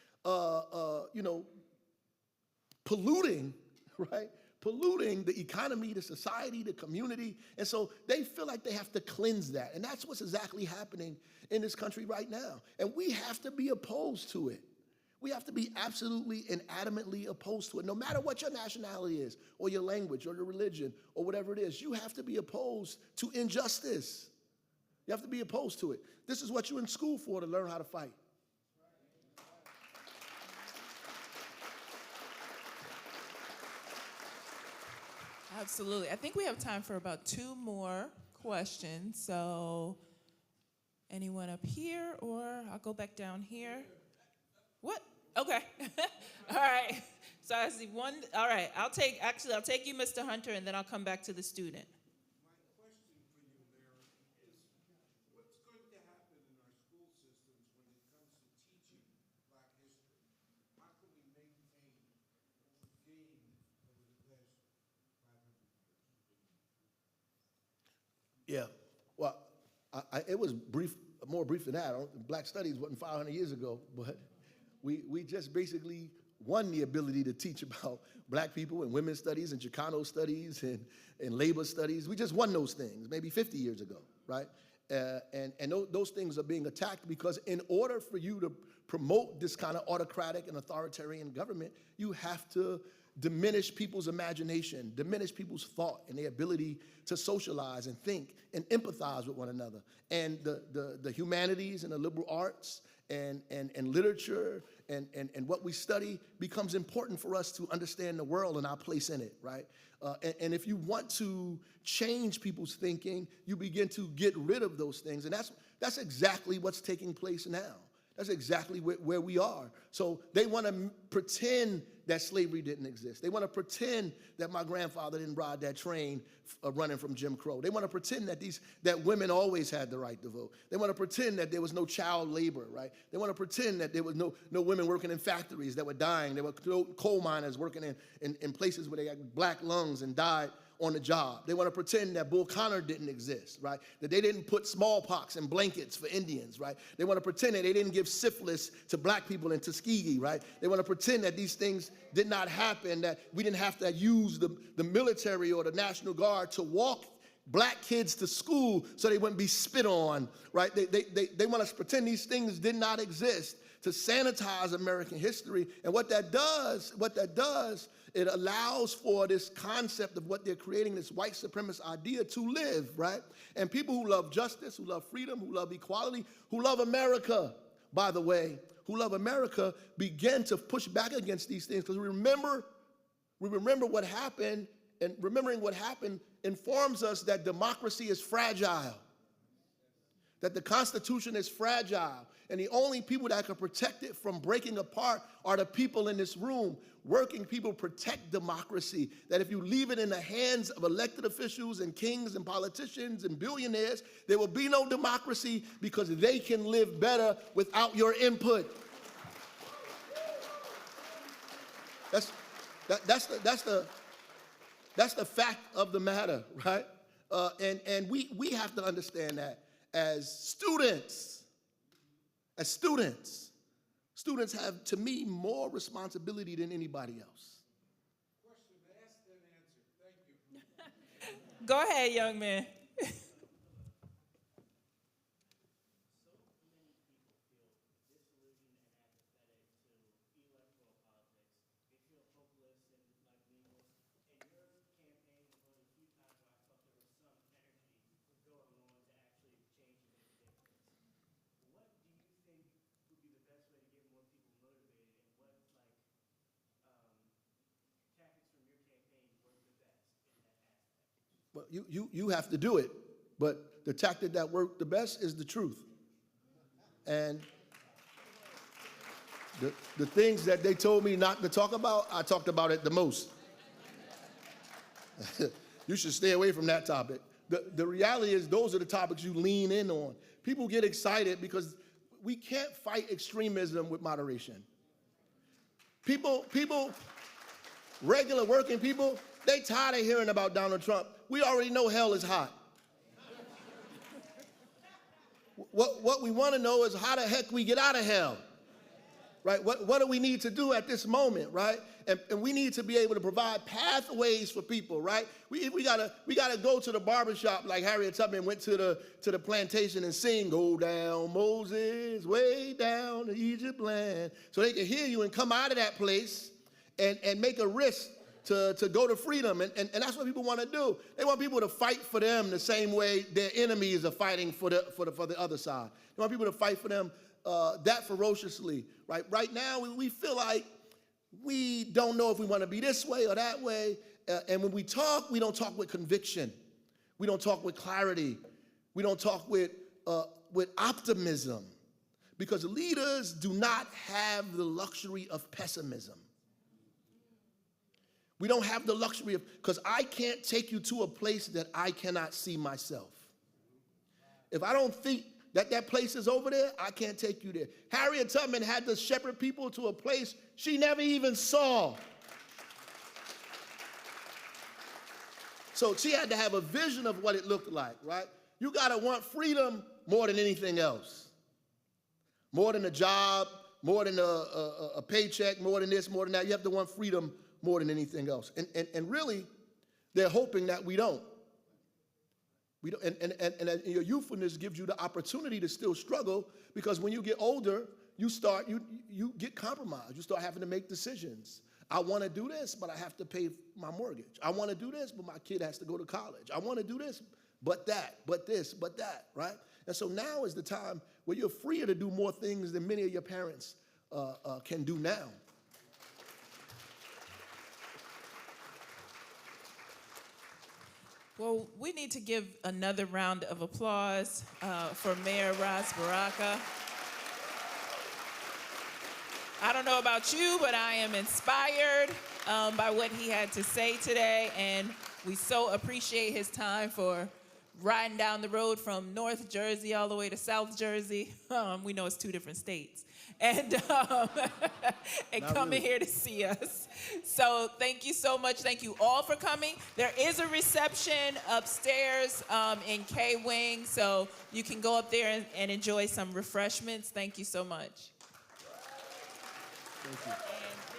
polluting, right? Polluting the economy, the society, the community. And so they feel like they have to cleanse that. And that's what's exactly happening in this country right now. And we have to be opposed to it. We have to be absolutely and adamantly opposed to it. No matter what your nationality is, or your language, or your religion, or whatever it is, you have to be opposed to injustice. You have to be opposed to it. This is what you're in school for, to learn how to fight. Absolutely. I think we have time for about 2 more questions. So anyone up here, or I'll go back down here. What? Okay. All right. So I see one. All right. I'll take you, Mr. Hunter, and then I'll come back to the student. My question for you, Mary, is what's going to happen in our school systems when it comes to teaching Black history? How can we maintain what we've gained over the past 500 years? Yeah. Well, it was brief, more brief than that. Black studies wasn't 500 years ago, but we just basically won the ability to teach about Black people and women's studies and Chicano studies and labor studies. We just won those things maybe 50 years ago, right? And those things are being attacked because in order for you to promote this kind of autocratic and authoritarian government, you have to diminish people's imagination, diminish people's thought and their ability to socialize and think and empathize with one another. And the humanities and the liberal arts and literature and what we study becomes important for us to understand the world and our place in it, right? And if you want to change people's thinking, you begin to get rid of those things. And that's exactly what's taking place now. That's exactly where we are. So they want to pretend that slavery didn't exist. They want to pretend that my grandfather didn't ride that train running from Jim Crow. They want to pretend that women always had the right to vote. They want to pretend that there was no child labor, right? They want to pretend that there was no women working in factories that were dying. There were no coal miners working in places where they had black lungs and died on the job. They want to pretend that Bull Connor didn't exist, right? That they didn't put smallpox in blankets for Indians, right? They want to pretend that they didn't give syphilis to black people in Tuskegee, right? They want to pretend that these things did not happen, that we didn't have to use the military or the National Guard to walk black kids to school so they wouldn't be spit on, right? They want us to pretend these things did not exist, to sanitize American history. And what that does, it allows for this concept of what they're creating, this white supremacist idea to live, right? And people who love justice, who love freedom, who love equality, who love America, by the way, who love America, begin to push back against these things, because we remember what happened, and remembering what happened informs us that democracy is fragile, that the Constitution is fragile, and the only people that can protect it from breaking apart are the people in this room. Working people protect democracy, that if you leave it in the hands of elected officials and kings and politicians and billionaires, there will be no democracy, because they can live better without your input. That's the fact of the matter, right? And we have to understand that as students. As students have, to me, more responsibility than anybody else. Question asked and answered. Thank you. Go ahead, young man. Hopeless and like meaningless. In your campaign, one of the few times I thought there was some you have to do it. But the tactic that worked the best is the truth. And the things that they told me not to talk about, I talked about it the most. You should stay away from that topic. The reality is those are the topics you lean in on. People get excited because we can't fight extremism with moderation. People, regular working people, they tired of hearing about Donald Trump. We already know hell is hot. What we want to know is how the heck we get out of hell. Right? What do we need to do at this moment, right? And we need to be able to provide pathways for people, right? We gotta go to the barbershop like Harriet Tubman went to the plantation and sing, "Go down, Moses, way down to Egypt land," so they can hear you and come out of that place and make a risk to go to freedom. And that's what people want to do. They want people to fight for them the same way their enemies are fighting for the other side. They want people to fight for them that ferociously, right? Right now, we feel like we don't know if we want to be this way or that way. And when we don't talk with conviction. We don't talk with clarity. We don't talk with optimism. Because leaders do not have the luxury of pessimism. We don't have the luxury of, because I can't take you to a place that I cannot see myself. If I don't think that place is over there, I can't take you there. Harriet Tubman had to shepherd people to a place she never even saw. So she had to have a vision of what it looked like, right? You got to want freedom more than anything else. More than a job, more than a paycheck, more than this, more than that. You have to want freedom more than anything else. And really, they're hoping that we don't. We don't, and your youthfulness gives you the opportunity to still struggle, because when you get older, you get compromised. You start having to make decisions. I want to do this, but I have to pay my mortgage. I want to do this, but my kid has to go to college. I want to do this, but that, but this, but that, right? And so now is the time where you're freer to do more things than many of your parents can do now. Well, we need to give another round of applause for Mayor Ras Baraka. I don't know about you, but I am inspired by what he had to say today, and we so appreciate his time for riding down the road from North Jersey all the way to South Jersey. We know it's 2 different states. And coming here to see us. So thank you so much. Thank you all for coming. There is a reception upstairs in K-Wing, so you can go up there and enjoy some refreshments. Thank you so much. Thank you.